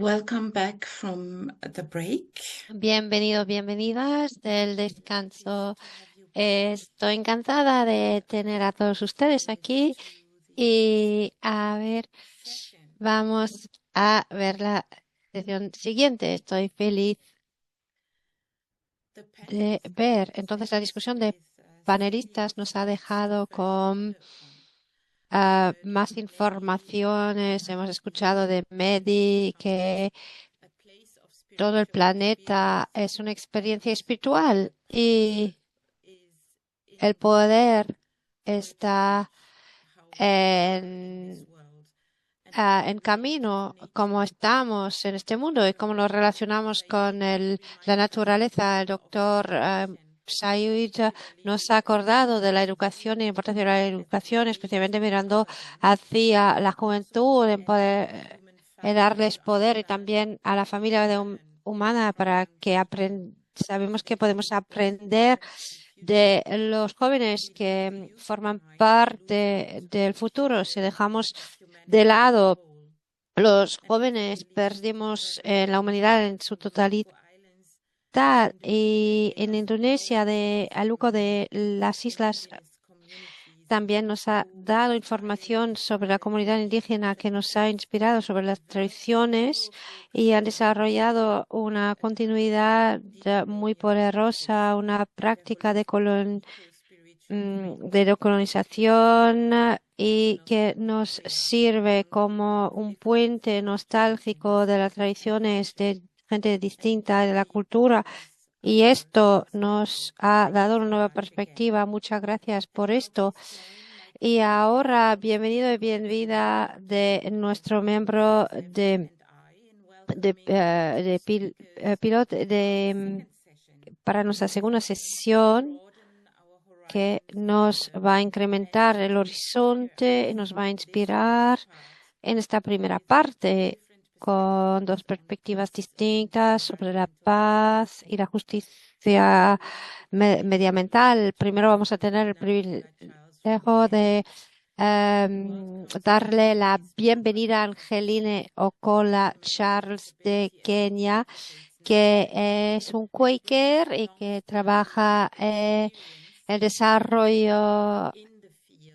Welcome back from the break. Bienvenidos, bienvenidas del descanso. Estoy encantada de tener a todos ustedes aquí y vamos a ver la sesión siguiente. Estoy feliz de ver. Entonces, la discusión de panelistas nos ha dejado con más informaciones. Hemos escuchado de Medi que todo el planeta es una experiencia espiritual y el poder está en, en camino, como estamos en este mundo y cómo nos relacionamos con la naturaleza. El doctor Said nos ha acordado de la educación y la importancia de la educación, especialmente mirando hacia la juventud, en darles poder y también a la familia humana para que sabemos que podemos aprender de los jóvenes que forman parte del futuro. Si dejamos de lado los jóvenes, perdimos la humanidad en su totalidad. Y en Indonesia, de Aluco de las islas, también nos ha dado información sobre la comunidad indígena que nos ha inspirado sobre las tradiciones y han desarrollado una continuidad muy poderosa, una práctica de decolonización y que nos sirve como un puente nostálgico de las tradiciones de gente distinta de la cultura. Y esto nos ha dado una nueva perspectiva. Muchas gracias por esto. Y ahora, bienvenido y bienvenida de nuestro miembro piloto para nuestra segunda sesión, que nos va a incrementar el horizonte y nos va a inspirar en esta primera parte con dos perspectivas distintas sobre la paz y la justicia medioambiental. Primero vamos a tener el privilegio de darle la bienvenida a Angeline Okola Charles de Kenia, que es un Quaker y que trabaja en el desarrollo.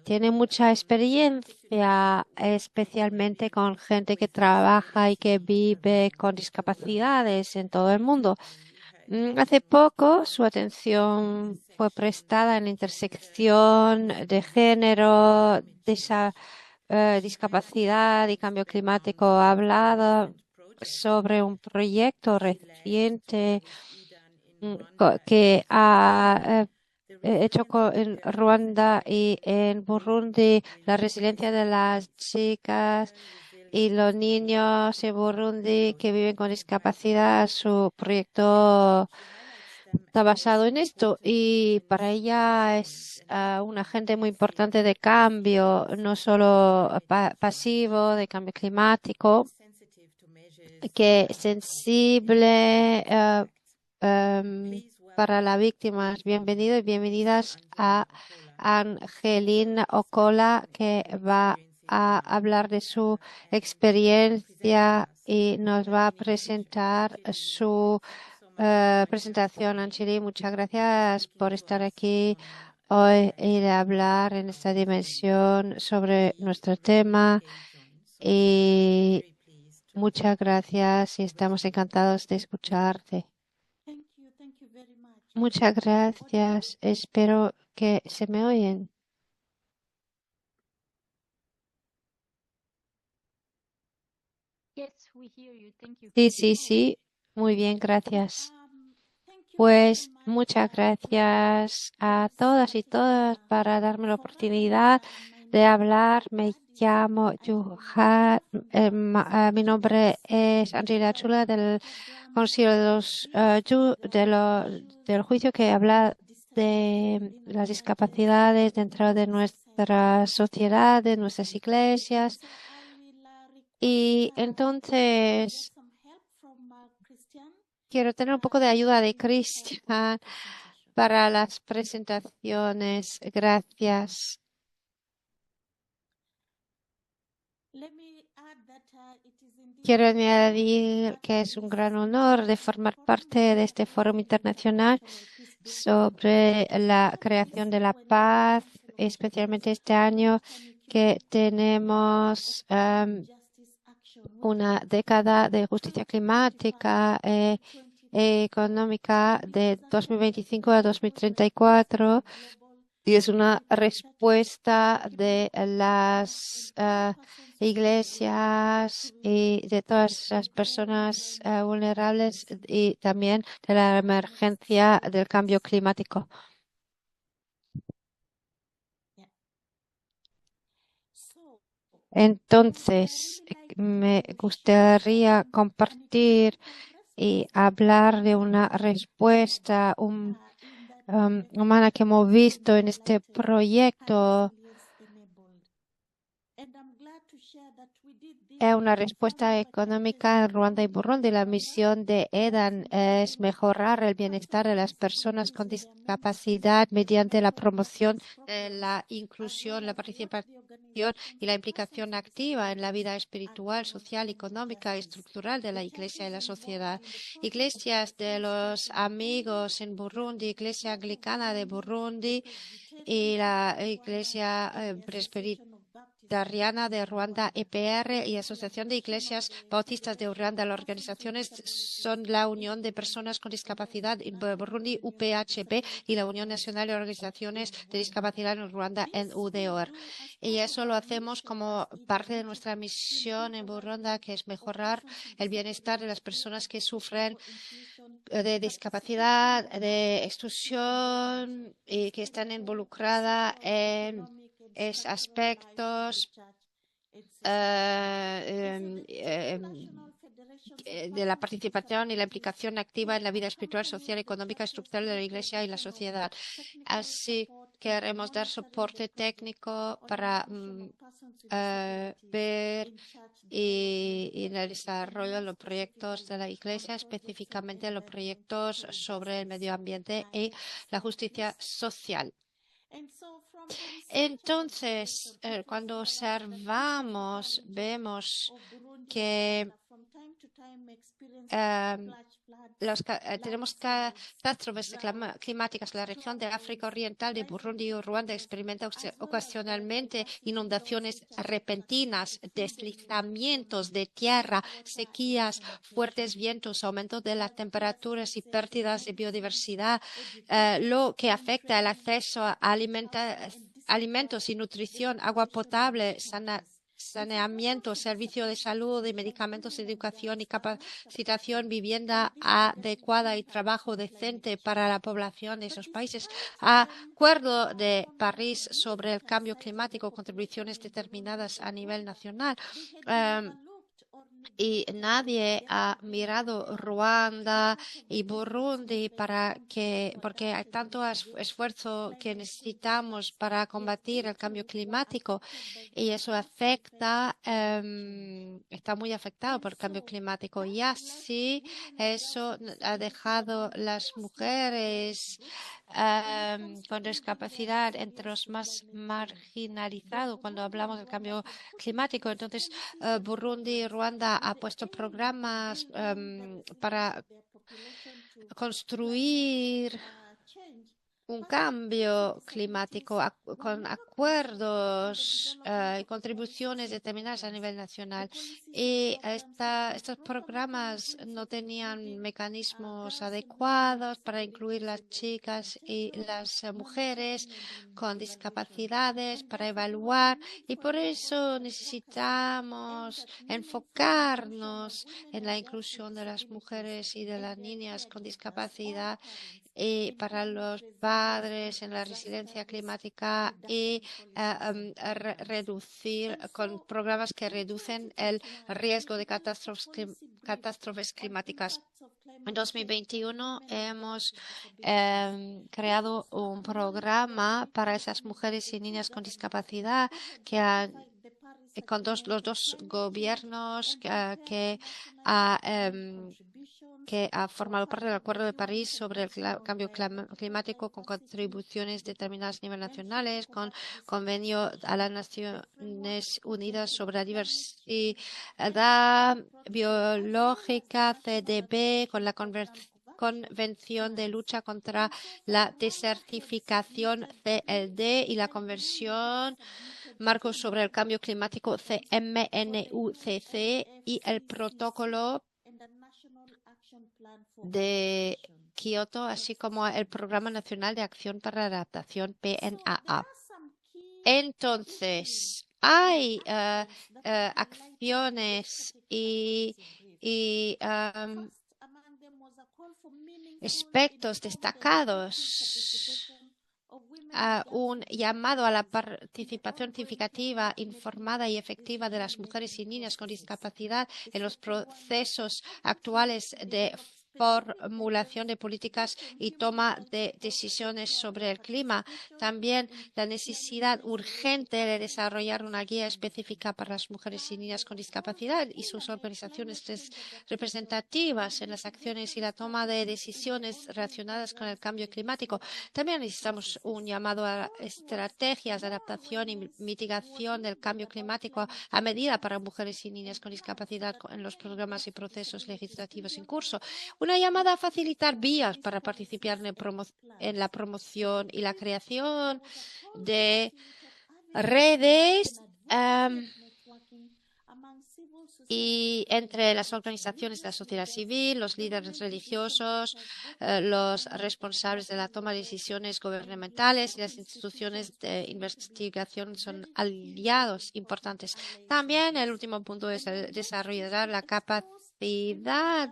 Tiene mucha experiencia, especialmente con gente que trabaja y que vive con discapacidades en todo el mundo. Hace poco su atención fue prestada en la intersección de género, discapacidad y cambio climático. Ha hablado sobre un proyecto reciente que ha hecho en Ruanda y en Burundi, la resiliencia de las chicas y los niños en Burundi que viven con discapacidad. Su proyecto está basado en esto y para ella es un agente muy importante de cambio, no solo pasivo, de cambio climático, que es sensible para las víctimas. Bienvenidos y bienvenidas a Angelina Ocola, que va a hablar de su experiencia y nos va a presentar su presentación. Angeli, muchas gracias por estar aquí hoy y de hablar en esta dimensión sobre nuestro tema. Y muchas gracias y estamos encantados de escucharte. Muchas gracias. Espero que se me oyen. Sí, sí, sí. Muy bien, gracias. Pues muchas gracias a todas y todas para darme la oportunidad de hablar. Me llamo Yuha. Mi nombre es Angela Chula del Consejo de del juicio que habla de las discapacidades dentro de nuestra sociedad, de nuestras iglesias. Y entonces quiero tener un poco de ayuda de Cristian para las presentaciones. Gracias. Quiero añadir que es un gran honor de formar parte de este foro internacional sobre la creación de la paz, especialmente este año que tenemos una década de justicia climática económica de 2025 a 2034 y es una respuesta de las iglesias y de todas las personas vulnerables y también de la emergencia del cambio climático. Entonces, me gustaría compartir y hablar de una respuesta humana que hemos visto en este proyecto. Es una respuesta económica en Ruanda y Burundi. La misión de EDAN es mejorar el bienestar de las personas con discapacidad mediante la promoción de la inclusión, la participación y la implicación activa en la vida espiritual, social, económica y estructural de la Iglesia y la sociedad. Iglesias de los amigos en Burundi, Iglesia Anglicana de Burundi y la Iglesia Presbiteriana de Ruanda, EPR, y Asociación de Iglesias Bautistas de Ruanda. Las organizaciones son la Unión de Personas con Discapacidad en Burundi, UPHB, y la Unión Nacional de Organizaciones de Discapacidad en Ruanda, NUDOR. Y eso lo hacemos como parte de nuestra misión en Burundi, que es mejorar el bienestar de las personas que sufren de discapacidad, de exclusión y que están involucradas en aspectos de la participación y la implicación activa en la vida espiritual, social, económica y estructural de la Iglesia y la sociedad. Así queremos dar soporte técnico para ver y en el desarrollo de los proyectos de la Iglesia, específicamente los proyectos sobre el medio ambiente y la justicia social. Entonces, cuando observamos, vemos que tenemos catástrofes climáticas. La región de África Oriental, de Burundi y Ruanda experimenta ocasionalmente inundaciones repentinas, deslizamientos de tierra, sequías, fuertes vientos, aumento de las temperaturas y pérdidas de biodiversidad, lo que afecta el acceso a alimentos y nutrición, agua potable, saneamiento, servicio de salud y medicamentos, educación y capacitación, vivienda adecuada y trabajo decente para la población de esos países. Acuerdo de París sobre el cambio climático, contribuciones determinadas a nivel nacional. Y nadie ha mirado Ruanda y Burundi porque hay tanto esfuerzo que necesitamos para combatir el cambio climático y eso está muy afectado por el cambio climático. Y así eso ha dejado las mujeres con discapacidad entre los más marginalizados cuando hablamos del cambio climático. Entonces, Burundi y Ruanda ha puesto programas para construir un cambio climático con acuerdos y contribuciones determinadas a nivel nacional. Y estos programas no tenían mecanismos adecuados para incluir las chicas y las mujeres con discapacidades, para evaluar. Y por eso necesitamos enfocarnos en la inclusión de las mujeres y de las niñas con discapacidad y para los padres en la resiliencia climática y reducir con programas que reducen el riesgo de catástrofes climáticas. En 2021 hemos creado un programa para esas mujeres y niñas con discapacidad con los dos gobiernos que que ha formado parte del Acuerdo de París sobre el cambio climático, con contribuciones determinadas a nivel nacionales, con convenio a las Naciones Unidas sobre la diversidad biológica, CDB, con la Convención de Lucha contra la Desertificación, CLD, y la Convención Marco sobre el Cambio Climático, CMNUCC, y el Protocolo de Kioto, así como el Programa Nacional de Acción para la Adaptación, PNAA. Entonces, hay acciones y aspectos destacados, un llamado a la participación significativa, informada y efectiva de las mujeres y niñas con discapacidad en los procesos actuales de formulación de políticas y toma de decisiones sobre el clima. También la necesidad urgente de desarrollar una guía específica para las mujeres y niñas con discapacidad y sus organizaciones representativas en las acciones y la toma de decisiones relacionadas con el cambio climático. También necesitamos un llamado a estrategias de adaptación y mitigación del cambio climático a medida para mujeres y niñas con discapacidad en los programas y procesos legislativos en curso. Una llamada a facilitar vías para participar en la promoción y la creación de redes y entre las organizaciones de la sociedad civil, los líderes religiosos, los responsables de la toma de decisiones gubernamentales y las instituciones de investigación son aliados importantes. También el último punto es desarrollar la capacidad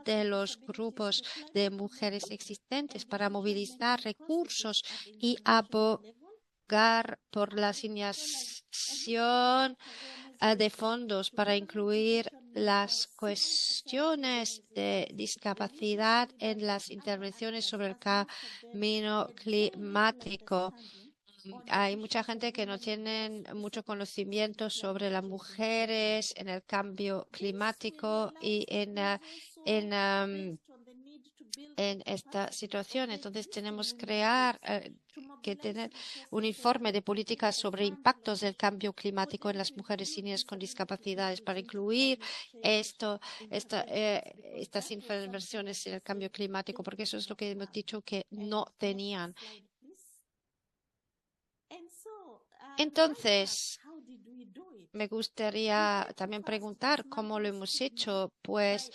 de los grupos de mujeres existentes para movilizar recursos y abogar por la asignación de fondos para incluir las cuestiones de discapacidad en las intervenciones sobre el cambio climático. Hay mucha gente que no tiene mucho conocimiento sobre las mujeres en el cambio climático y en esta situación. Entonces tenemos que tener un informe de políticas sobre impactos del cambio climático en las mujeres y niñas con discapacidades para incluir estas intervenciones en el cambio climático, porque eso es lo que hemos dicho que no tenían. Entonces, me gustaría también preguntar cómo lo hemos hecho. Pues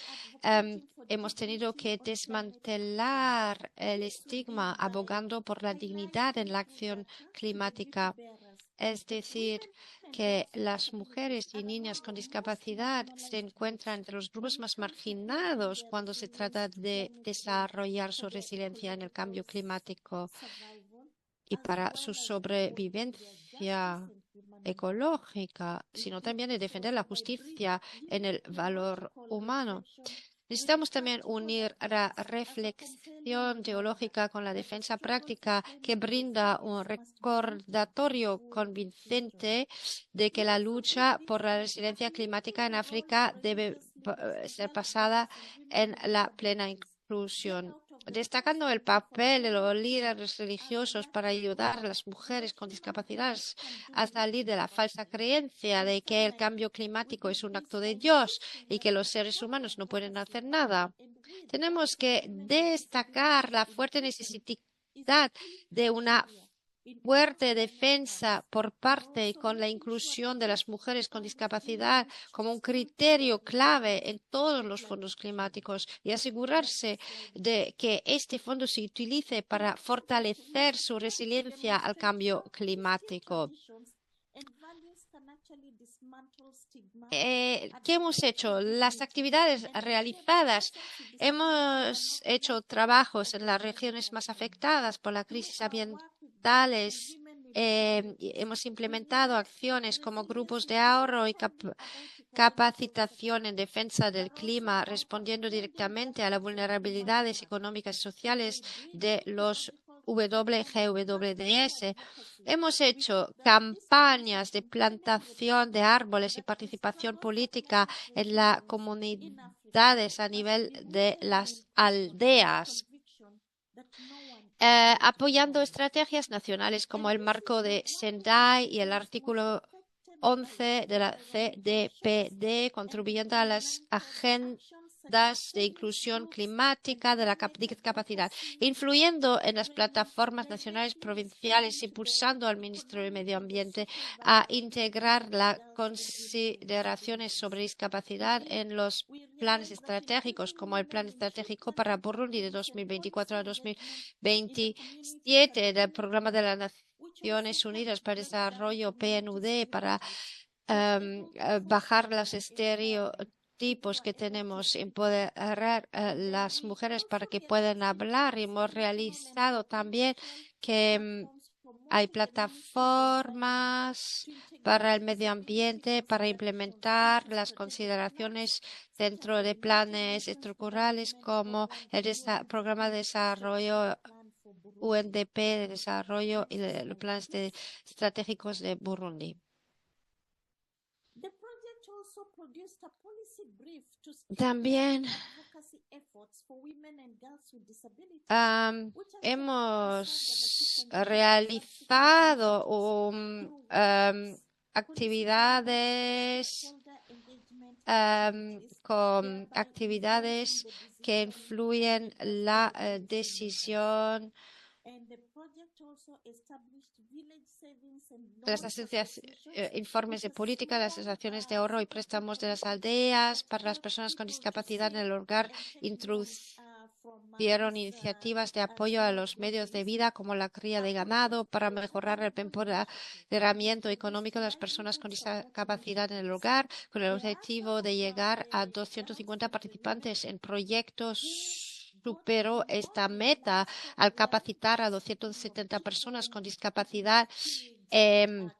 hemos tenido que desmantelar el estigma abogando por la dignidad en la acción climática. Es decir, que las mujeres y niñas con discapacidad se encuentran entre los grupos más marginados cuando se trata de desarrollar su resiliencia en el cambio climático y para su sobrevivencia ecológica, sino también de defender la justicia en el valor humano. Necesitamos también unir la reflexión teológica con la defensa práctica que brinda un recordatorio convincente de que la lucha por la resiliencia climática en África debe ser basada en la plena inclusión. Destacando el papel de los líderes religiosos para ayudar a las mujeres con discapacidades a salir de la falsa creencia de que el cambio climático es un acto de Dios y que los seres humanos no pueden hacer nada. Tenemos que destacar la fuerte necesidad de una fuerte defensa por parte y con la inclusión de las mujeres con discapacidad como un criterio clave en todos los fondos climáticos y asegurarse de que este fondo se utilice para fortalecer su resiliencia al cambio climático. ¿Qué hemos hecho? Las actividades realizadas. Hemos hecho trabajos en las regiones más afectadas por la crisis ambientales. Hemos implementado acciones como grupos de ahorro y capacitación en defensa del clima, respondiendo directamente a las vulnerabilidades económicas y sociales de los WGWDS. Hemos hecho campañas de plantación de árboles y participación política en la comunidad ciudades, a nivel de las aldeas, apoyando estrategias nacionales como el marco de Sendai y el artículo 11 de la CDPD, contribuyendo a las agendas de inclusión climática de la discapacidad, influyendo en las plataformas nacionales, provinciales, impulsando al ministro de Medio Ambiente a integrar las consideraciones sobre discapacidad en los planes estratégicos, como el Plan Estratégico para Burundi de 2024 a 2027, del Programa de las Naciones Unidas para el Desarrollo PNUD, para bajar los estereotipos que tenemos, empoderar a las mujeres para que puedan hablar. Y hemos realizado también que hay plataformas para el medio ambiente, para implementar las consideraciones dentro de planes estructurales como el programa de desarrollo UNDP de desarrollo y los planes estratégicos de Burundi. También hemos realizado actividades con actividades que influyen la decisión. Las informes de política, las asociaciones de ahorro y préstamos de las aldeas para las personas con discapacidad en el hogar introdujeron iniciativas de apoyo a los medios de vida como la cría de ganado para mejorar el empoderamiento económico de las personas con discapacidad en el hogar, con el objetivo de llegar a 250 participantes en proyectos. Superó esta meta al capacitar a 270 personas con discapacidad en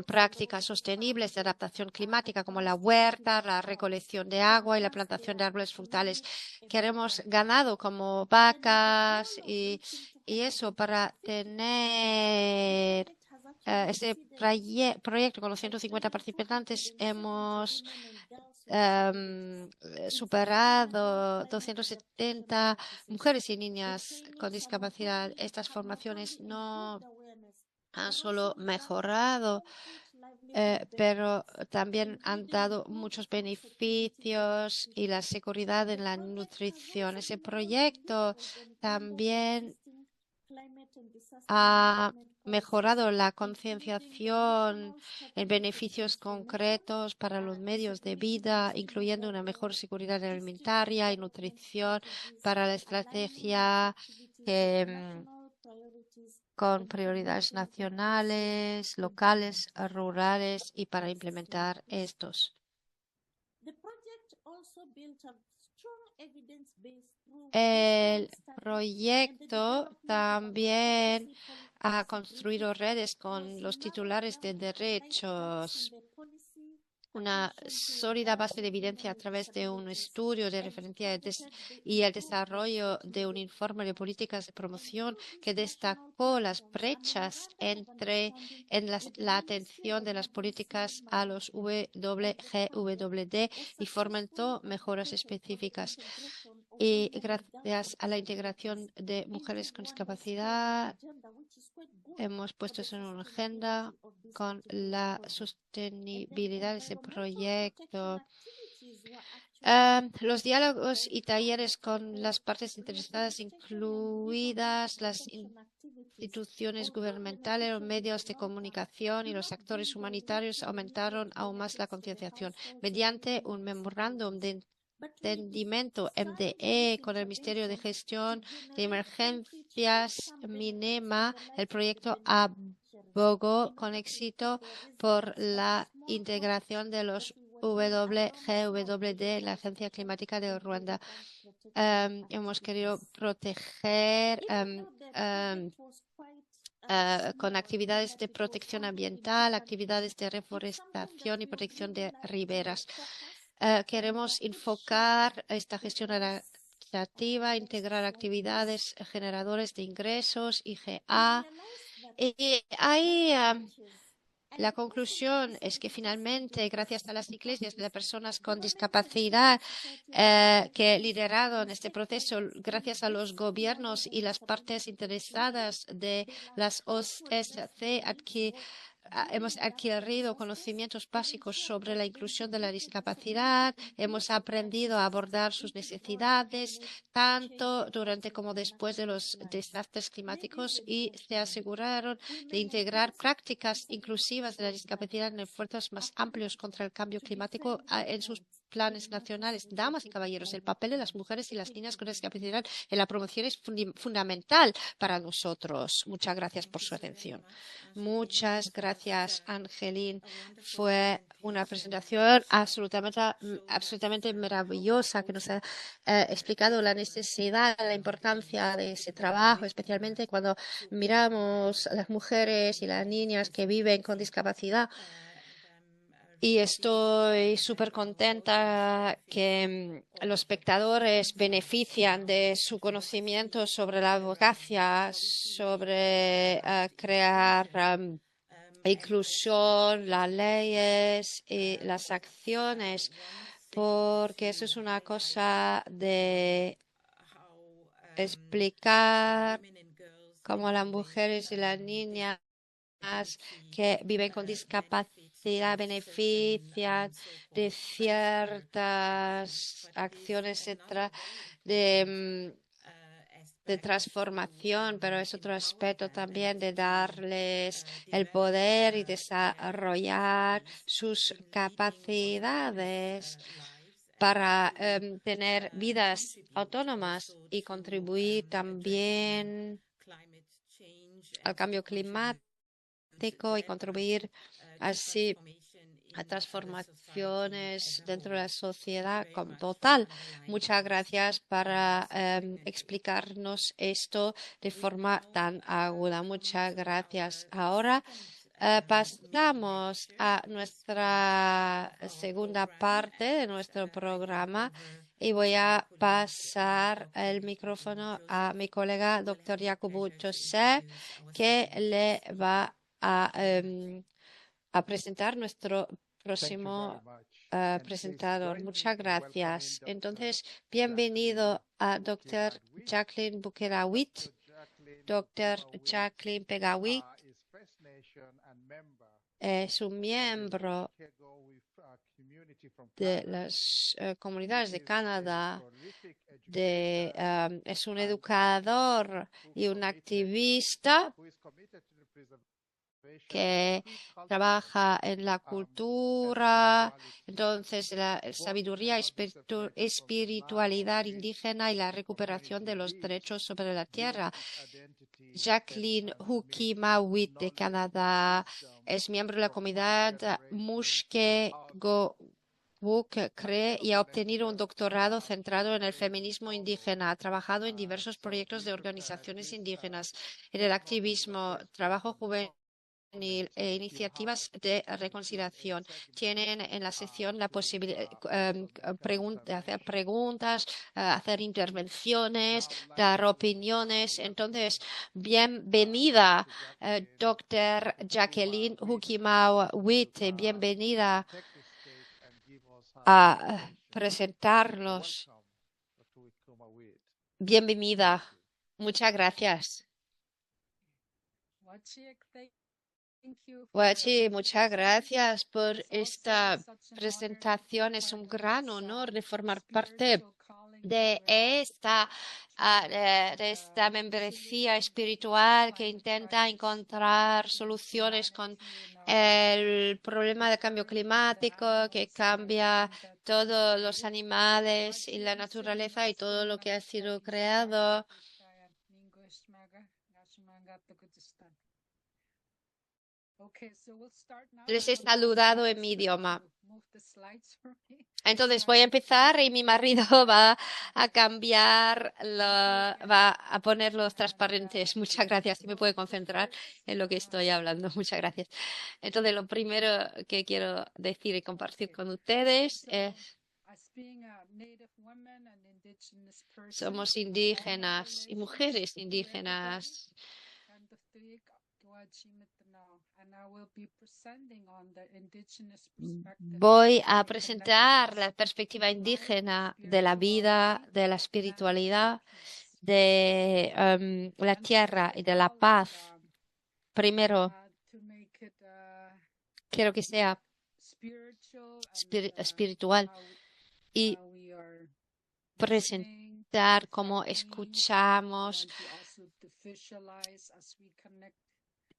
prácticas sostenibles de adaptación climática como la huerta, la recolección de agua y la plantación de árboles frutales. Queremos ganado como vacas y eso para tener este proyecto con los 150 participantes hemos superado 270 mujeres y niñas con discapacidad. Estas formaciones no han solo mejorado, pero también han dado muchos beneficios y la seguridad en la nutrición. Ese proyecto también ha mejorado la concienciación en beneficios concretos para los medios de vida, incluyendo una mejor seguridad alimentaria y nutrición para la estrategia con prioridades nacionales, locales, rurales y para implementar estos. El proyecto también ha construido redes con los titulares de derechos, una sólida base de evidencia a través de un estudio de referencia y el desarrollo de un informe de políticas de promoción que destacó las brechas en la atención de las políticas a los WGWD y fomentó mejoras específicas. Y gracias a la integración de mujeres con discapacidad, hemos puesto eso en una agenda con la sostenibilidad de ese proyecto. Los diálogos y talleres con las partes interesadas, incluidas las instituciones gubernamentales, los medios de comunicación y los actores humanitarios, aumentaron aún más la concienciación. Mediante un memorándum de entendimiento MDE con el Ministerio de Gestión de Emergencias MINEMA, el proyecto abogó con éxito por la integración de los WGWD, la Agencia Climática de Ruanda. Hemos querido proteger con actividades de protección ambiental, actividades de reforestación y protección de riberas. Queremos enfocar esta gestión adaptativa, integrar actividades generadores de ingresos, IGA. Y hay La conclusión es que finalmente, gracias a las iglesias de personas con discapacidad que lideraron este proceso, gracias a los gobiernos y las partes interesadas de las OSCE, hemos adquirido conocimientos básicos sobre la inclusión de la discapacidad, hemos aprendido a abordar sus necesidades, tanto durante como después de los desastres climáticos, y se aseguraron de integrar prácticas inclusivas de la discapacidad en esfuerzos más amplios contra el cambio climático en sus planes nacionales. Damas y caballeros, el papel de las mujeres y las niñas con discapacidad en la promoción es fundamental para nosotros. Muchas gracias por su atención. Muchas gracias, Angelín. Fue una presentación absolutamente maravillosa que nos ha explicado la necesidad, la importancia de ese trabajo, especialmente cuando miramos a las mujeres y las niñas que viven con discapacidad. Y estoy súper contenta que los espectadores benefician de su conocimiento sobre la abogacía, sobre crear inclusión, las leyes y las acciones, porque eso es una cosa de explicar cómo las mujeres y las niñas que viven con discapacidad benefician de ciertas acciones de transformación, pero es otro aspecto también de darles el poder y desarrollar sus capacidades para tener vidas autónomas y contribuir también al cambio climático y contribuir así a transformaciones dentro de la sociedad como total. Muchas gracias para explicarnos esto de forma tan aguda. Muchas gracias. Ahora pasamos a nuestra segunda parte de nuestro programa y voy a pasar el micrófono a mi colega, doctor Jacobo José, que le va a presentar nuestro próximo presentador. Muchas gracias. Entonces, bienvenido a Dr. Jacqueline Bukerawit. Dr. Jacqueline Pegawit es un miembro de las comunidades de Canadá, es un educador y un activista que trabaja en la cultura, entonces la sabiduría, espiritualidad indígena y la recuperación de los derechos sobre la tierra. Jacqueline Hukimawit de Canadá es miembro de la comunidad Mushke cree y ha obtenido un doctorado centrado en el feminismo indígena. Ha trabajado en diversos proyectos de organizaciones indígenas, en el activismo, trabajo juvenil e iniciativas de reconciliación. Tienen en la sección la posibilidad de hacer preguntas, hacer intervenciones, dar opiniones. Entonces, bienvenida, doctor Jacqueline Hukimau-Witt, bienvenida a presentarlos. Bienvenida. Muchas gracias. Wachi, muchas gracias por esta presentación. Es un gran honor de formar parte de esta membresía espiritual que intenta encontrar soluciones con el problema del cambio climático que cambia todos los animales y la naturaleza y todo lo que ha sido creado. Les he saludado en mi idioma. Entonces voy a empezar y mi marido va a va a poner los transparentes. Muchas gracias. Si me puede concentrar en lo que estoy hablando. Muchas gracias. Entonces lo primero que quiero decir y compartir con ustedes es somos indígenas y mujeres indígenas. Voy a presentar la perspectiva indígena de la vida, de la espiritualidad, de la tierra y de la paz. Primero, quiero que sea espiritual y presentar cómo escuchamos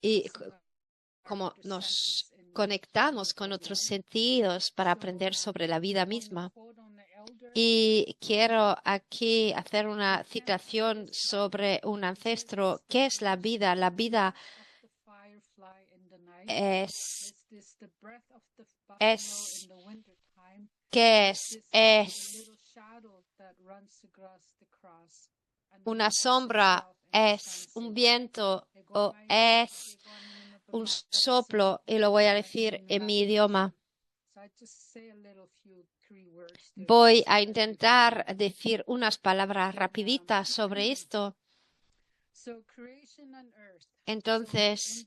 y cómo nos conectamos con otros sentidos para aprender sobre la vida misma. Y quiero aquí hacer una citación sobre un ancestro. ¿Qué es la vida? La vida es ¿qué es? Es una sombra, es un viento o es un soplo, y lo voy a decir en mi idioma. Voy a intentar decir unas palabras rapiditas sobre esto. Entonces,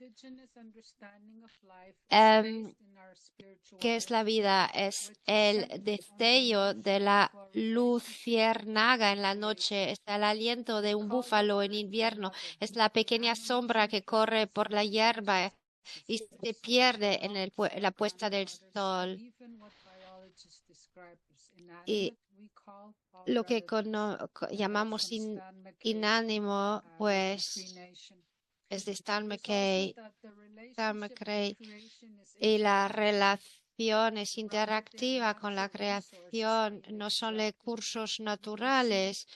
¿qué es la vida? Es el destello de la luciérnaga en la noche, es el aliento de un búfalo en invierno, es la pequeña sombra que corre por la hierba y se pierde en la puesta del sol. Y lo que llamamos inánimo, pues, es de Stan McKay. Y la relación es interactiva con la creación, no son recursos naturales.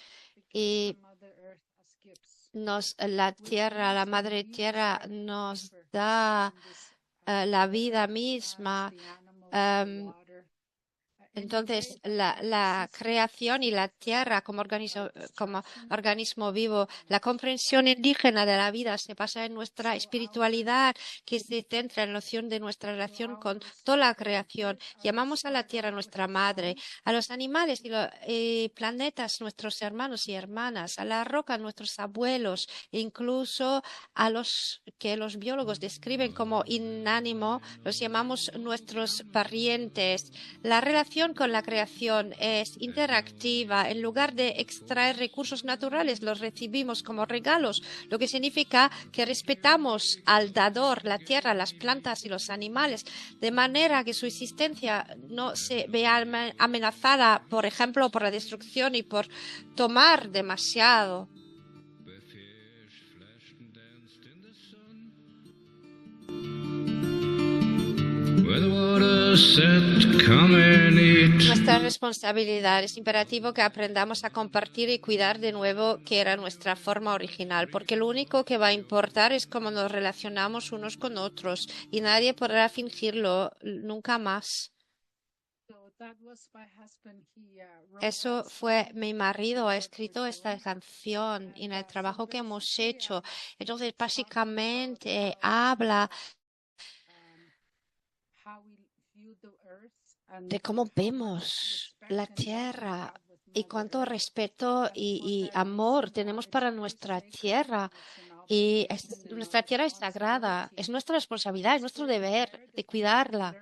Y la madre tierra nos da la vida misma. Entonces, la creación y la tierra como organismo vivo, la comprensión indígena de la vida se basa en nuestra espiritualidad, que se centra en la noción de nuestra relación con toda la creación. Llamamos a la tierra nuestra madre, a los animales y planetas nuestros hermanos y hermanas, a la roca nuestros abuelos, incluso a los que los biólogos describen como inánimo, los llamamos nuestros parientes. La relación con la creación es interactiva. En lugar de extraer recursos naturales, los recibimos como regalos, lo que significa que respetamos al dador, la tierra, las plantas y los animales, de manera que su existencia no se vea amenazada, por ejemplo, por la destrucción y por tomar demasiado. Nuestra responsabilidad es imperativo que aprendamos a compartir y cuidar de nuevo que era nuestra forma original, porque lo único que va a importar es cómo nos relacionamos unos con otros y nadie podrá fingirlo nunca más. Eso fue mi marido, ha escrito esta canción y en el trabajo que hemos hecho. Entonces, básicamente habla de cómo vemos la tierra y cuánto respeto y amor tenemos para nuestra tierra. Y nuestra tierra es sagrada, es nuestra responsabilidad, es nuestro deber de cuidarla.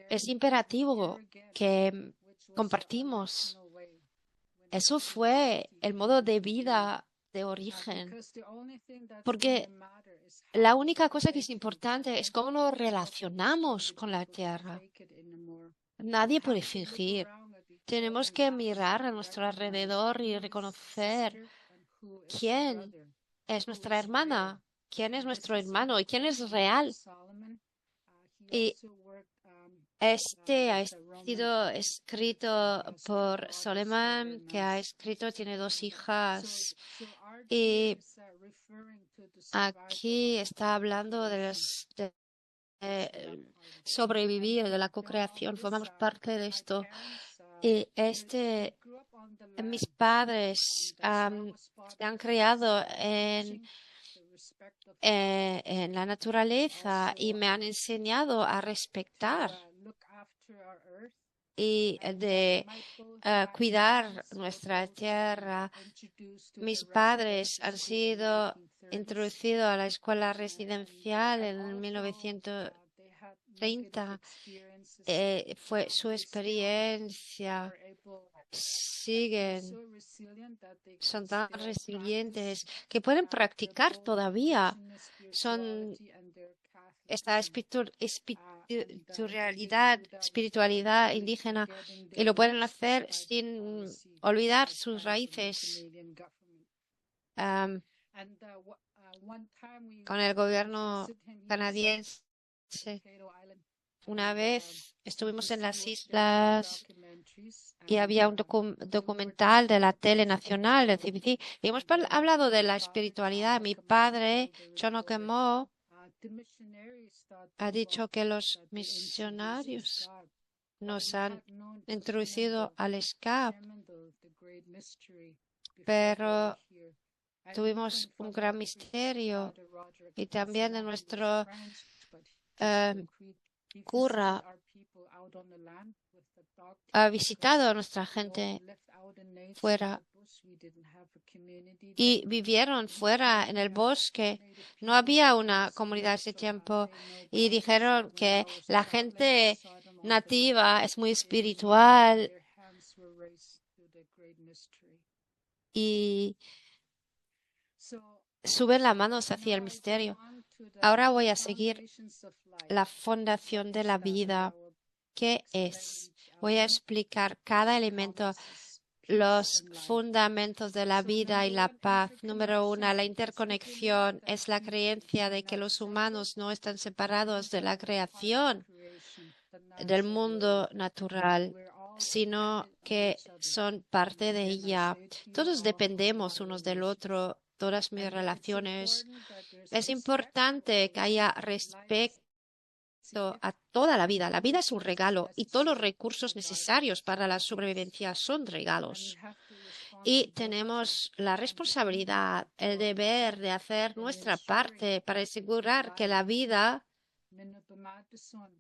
Es imperativo que compartimos. Eso fue el modo de vida de origen. Porque la única cosa que es importante es cómo nos relacionamos con la tierra. Nadie puede fingir. Tenemos que mirar a nuestro alrededor y reconocer quién es nuestra hermana, quién es nuestro hermano y quién es real. Y este ha sido escrito por Solomon, que tiene 2 hijas. Y aquí está hablando de sobrevivir, de la co-creación. Formamos parte de esto. Y mis padres se han criado en la naturaleza y me han enseñado a respetar y de cuidar nuestra tierra. Mis padres han sido introducidos a la escuela residencial en 1930. Fue su experiencia. Son tan resilientes que pueden practicar todavía. Son esta espiritualidad indígena y lo pueden hacer sin olvidar sus raíces. Con el gobierno canadiense, una vez estuvimos en las islas y había un documental de la tele nacional, de CBC, y hemos hablado de la espiritualidad. Mi padre, John Okemo, ha dicho que los misionarios nos han introducido al escape, pero tuvimos un gran misterio y también de nuestro cura ha visitado a nuestra gente fuera y vivieron fuera en el bosque. No había una comunidad ese tiempo y dijeron que la gente nativa es muy espiritual y suben las manos hacia el misterio. Ahora voy a seguir la fundación de la vida. ¿Qué es? Voy a explicar cada elemento, los fundamentos de la vida y la paz. Número 1, la interconexión es la creencia de que los humanos no están separados de la creación, del mundo natural, sino que son parte de ella. Todos dependemos unos del otro, todas mis relaciones. Es importante que haya respeto a toda la vida. La vida es un regalo y todos los recursos necesarios para la sobrevivencia son regalos. Y tenemos la responsabilidad, el deber de hacer nuestra parte para asegurar que la vida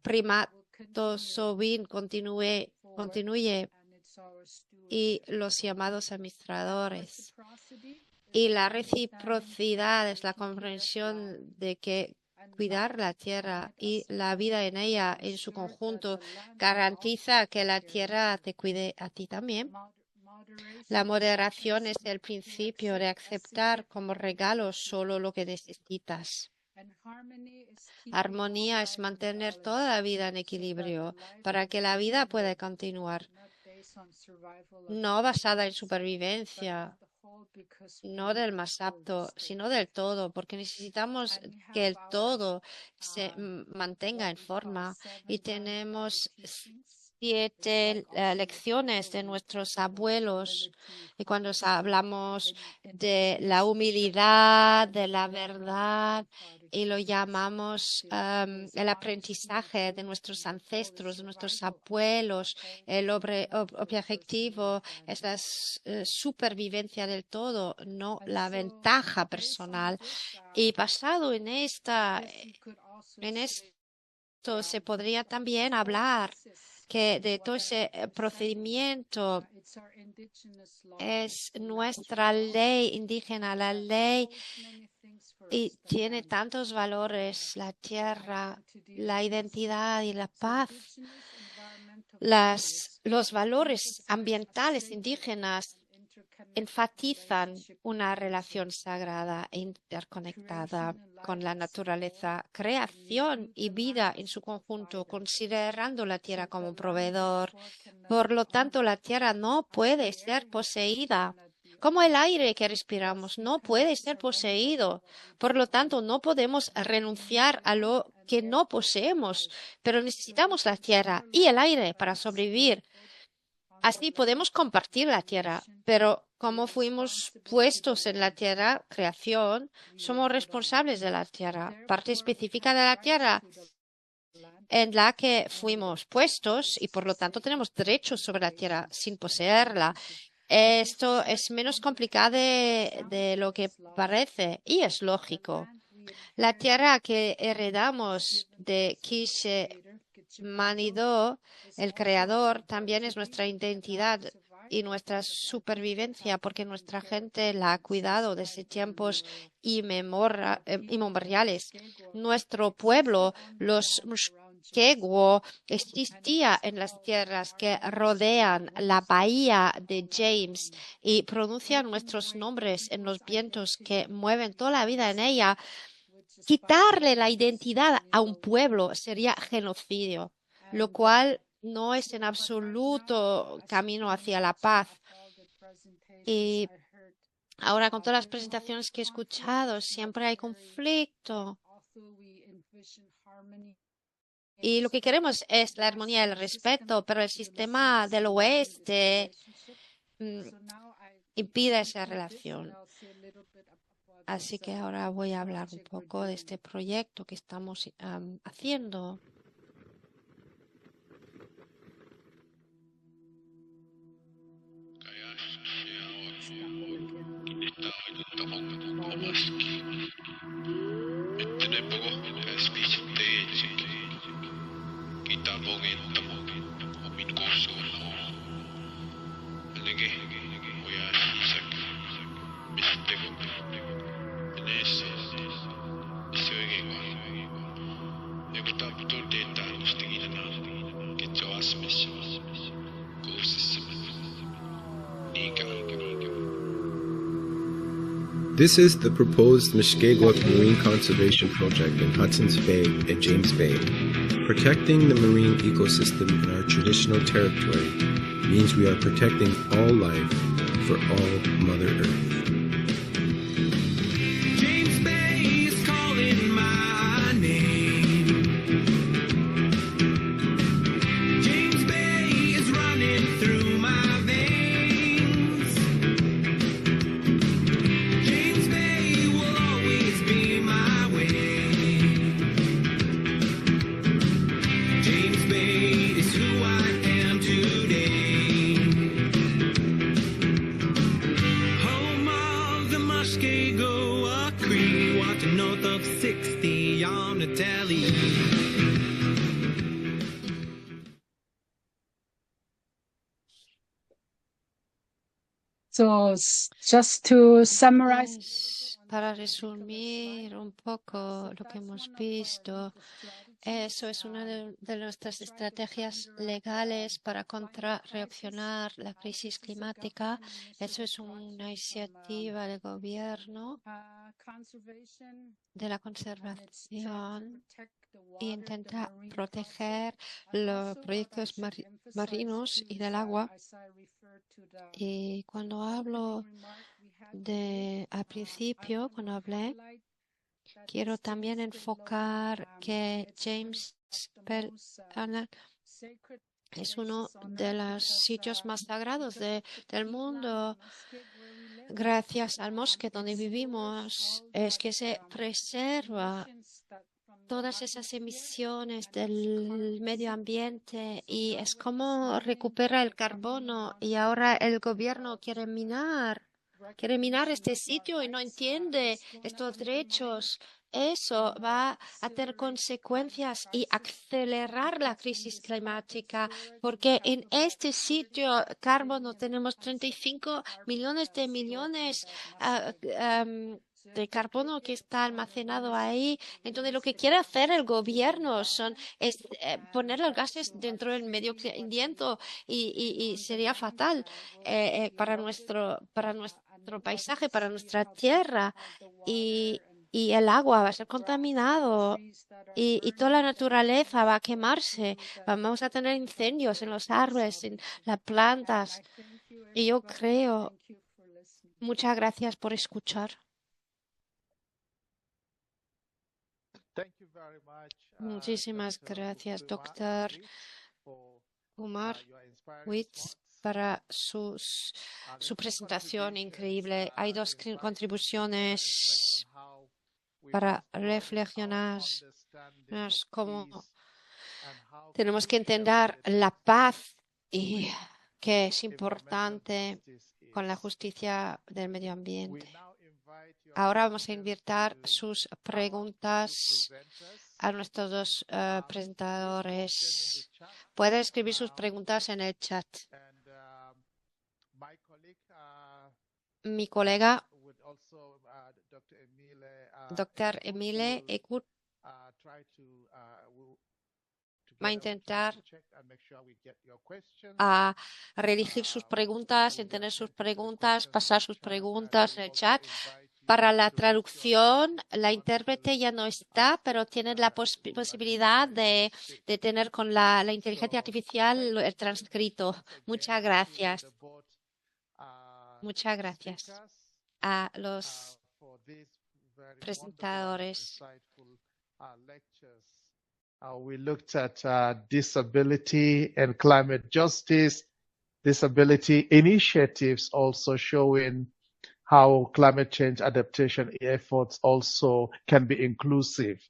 primato-sovin continúe y los llamados administradores. Y la reciprocidad es la comprensión de que cuidar la tierra y la vida en ella en su conjunto garantiza que la tierra te cuide a ti también. La moderación es el principio de aceptar como regalo solo lo que necesitas. Armonía es mantener toda la vida en equilibrio para que la vida pueda continuar, no basada en supervivencia, no del más apto, sino del todo, porque necesitamos que el todo se mantenga en forma y tenemos 7 lecciones de nuestros abuelos y cuando hablamos de la humildad, de la verdad y lo llamamos el aprendizaje de nuestros ancestros, de nuestros abuelos, el objetivo es la supervivencia del todo, no la ventaja personal. Y basado en esto se podría también hablar que de todo ese procedimiento es nuestra ley indígena, la ley, y tiene tantos valores, la tierra, la identidad y la paz. Los valores ambientales indígenas enfatizan una relación sagrada e interconectada con la naturaleza, creación y vida en su conjunto, considerando la tierra como proveedor. Por lo tanto, la tierra no puede ser poseída. Como el aire que respiramos no puede ser poseído. Por lo tanto, no podemos renunciar a lo que no poseemos, pero necesitamos la tierra y el aire para sobrevivir. Así podemos compartir la tierra, pero como fuimos puestos en la tierra, creación, somos responsables de la tierra, parte específica de la tierra en la que fuimos puestos y por lo tanto tenemos derechos sobre la tierra sin poseerla. Esto es menos complicado de lo que parece y es lógico. La tierra que heredamos de Quiche Manido, el creador, también es nuestra identidad y nuestra supervivencia, porque nuestra gente la ha cuidado desde tiempos inmemoriales. Nuestro pueblo, los Mushkegwo, existía en las tierras que rodean la bahía de James y pronuncian nuestros nombres en los vientos que mueven toda la vida en ella. Quitarle la identidad a un pueblo sería genocidio, lo cual no es en absoluto camino hacia la paz. Y ahora con todas las presentaciones que he escuchado, siempre hay conflicto. Y lo que queremos es la armonía y el respeto, pero el sistema del oeste impide esa relación. Así que ahora voy a hablar un poco de este proyecto que estamos haciendo. This is the proposed Mushkegowuk Marine Conservation Project in Hudson's Bay and James Bay. Protecting the marine ecosystem in our traditional territory means we are protecting all life for all Mother Earth. James Bay is calling my name. James Bay is running through my veins. James Bay will always be my way. James Bay is who I am today. Home of the Mushkegowuk Cree, watching north of 60 on the telly. So just to summarize, Para resumir un poco lo que hemos visto, eso es una de nuestras estrategias legales para contrarreaccionar la crisis climática. Eso es una iniciativa del gobierno de la conservación e intenta proteger los proyectos marinos y del agua. Y cuando hablo al principio, cuando hablé, quiero también enfocar que James Bay es uno de los sitios más sagrados del mundo. Gracias al bosque donde vivimos, es que se preserva todas esas emisiones del medio ambiente y es como recupera el carbono, y ahora el gobierno quiere minar este sitio y no entiende estos derechos. Eso va a tener consecuencias y acelerar la crisis climática, porque en este sitio carbono tenemos 35 millones de carbono que está almacenado ahí. Entonces, lo que quiere hacer el gobierno es poner los gases dentro del medio ambiente y sería fatal para nuestro paisaje, para nuestra tierra, y el agua va a ser contaminado y toda la naturaleza va a quemarse. Vamos a tener incendios en los árboles, en las plantas. Y yo creo, muchas gracias por escuchar. Muchísimas gracias, doctor Umar Witz, para su presentación increíble. Hay dos contribuciones para reflexionar cómo tenemos que entender la paz y que es importante con la justicia del medio ambiente. Ahora vamos a invitar sus preguntas a nuestros dos presentadores. Puede escribir sus preguntas en el chat. Mi colega, Dr. Emile Ekut, va a intentar redigir sus preguntas, entender sus preguntas, pasar sus preguntas en el chat. Para la traducción, la intérprete ya no está, pero tiene la posibilidad de tener con la inteligencia artificial el transcrito. Muchas gracias. Muchas gracias a los presentadores. We looked at disability and climate justice, disability initiatives also showing how climate change adaptation efforts also can be inclusive.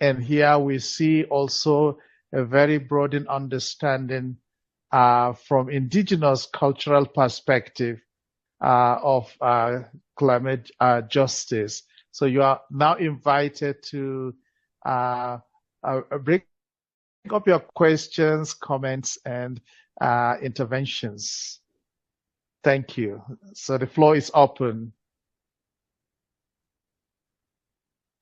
And here we see also a very broadened understanding from indigenous cultural perspective of climate justice. So you are now invited to bring up your questions, comments, and interventions. Thank you. So the floor is open.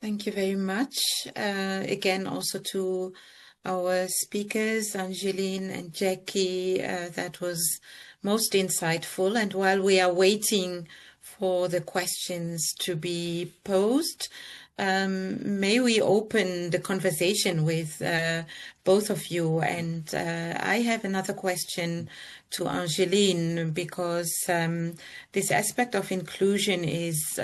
Thank you very much. Again, also to our speakers, Angeline and Jackie, that was most insightful. And while we are waiting for the questions to be posed, may we open the conversation with both of you. And I have another question to Angeline, because this aspect of inclusion is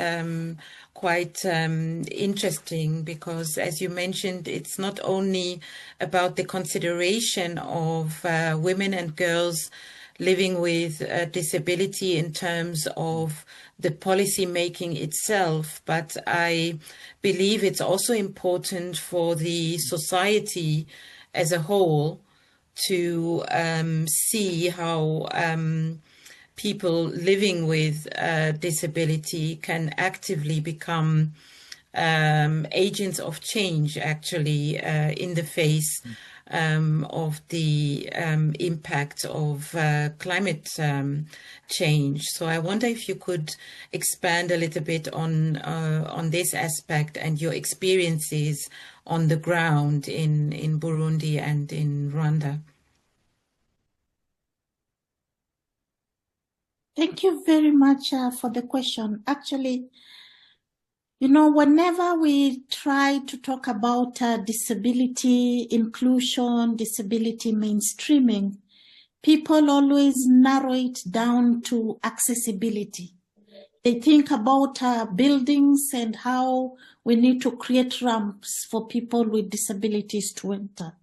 quite interesting, because, as you mentioned, it's not only about the consideration of women and girls living with disability in terms of the policy making itself, but I believe it's also important for the society as a whole to see how people living with disability can actively become agents of change, actually, in the face of the impact of climate change. So I wonder if you could expand a little bit on this aspect and your experiences on the ground in Burundi and in Rwanda. Thank you very much for the question. Actually, you know, whenever we try to talk about disability inclusion, disability mainstreaming, people always narrow it down to accessibility. They think about buildings and how we need to create ramps for people with disabilities to enter.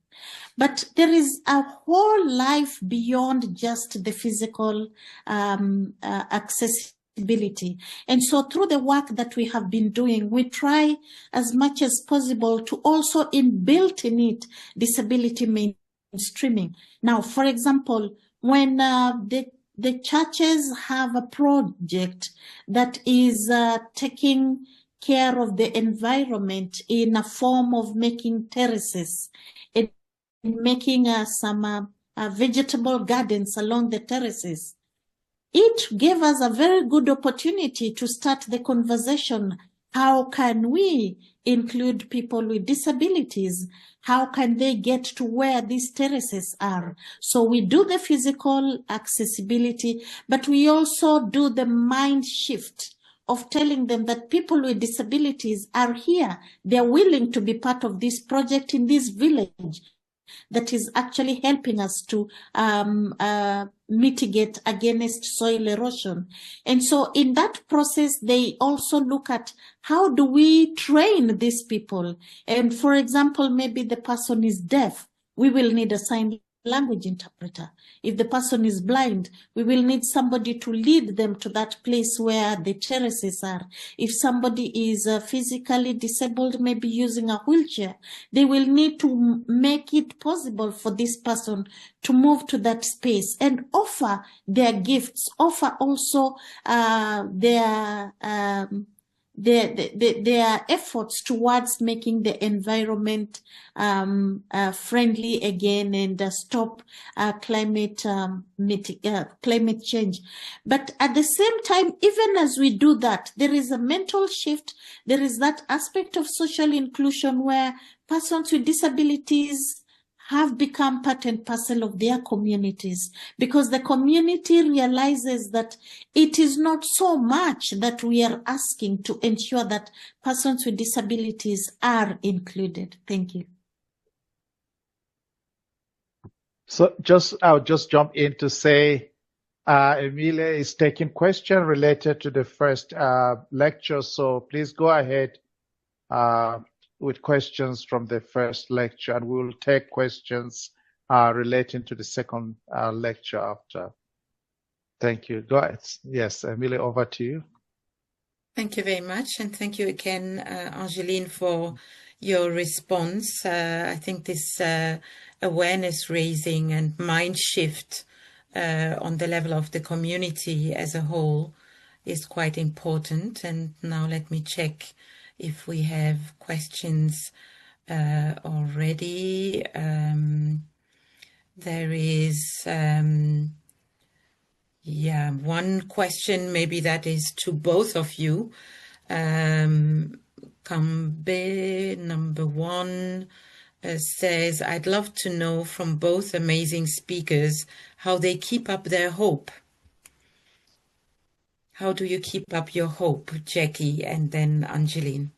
But there is a whole life beyond just the physical accessibility. And so through the work that we have been doing, we try as much as possible to also inbuilt in it disability mainstreaming. Now, for example, when the churches have a project that is taking care of the environment in a form of making terraces, making some vegetable gardens along the terraces, it gave us a very good opportunity to start the conversation. How can we include people with disabilities? How can they get to where these terraces are? So we do the physical accessibility, but we also do the mind shift of telling them that people with disabilities are here. They're willing to be part of this project in this village that is actually helping us to mitigate against soil erosion. And so in that process, they also look at how do we train these people? And for example, maybe the person is deaf. We will need a sign language interpreter. If the person is blind, we will need somebody to lead them to that place where the terraces are. If somebody is physically disabled, maybe using a wheelchair, they will need to make it possible for this person to move to that space and offer their gifts, offer also their their efforts towards making the environment friendly again and stop climate change. But at the same time, even as we do that, there is a mental shift. There is that aspect of social inclusion where persons with disabilities have become part and parcel of their communities, because the community realizes that it is not so much that we are asking to ensure that persons with disabilities are included. Thank you. So I'll just jump in to say, Emilia is taking question related to the first lecture. So please go ahead with questions from the first lecture, and we will take questions relating to the second lecture after. Thank you. Go ahead. Yes, Emilia, over to you. Thank you very much. And thank you again, Angeline, for your response. I think this awareness raising and mind shift on the level of the community as a whole is quite important. And now let me check if we have questions already. There is, one question, maybe that is to both of you. Kambe, number one, says, I'd love to know from both amazing speakers how they keep up their hope. How do you keep up your hope, Jackie, and then Angeline?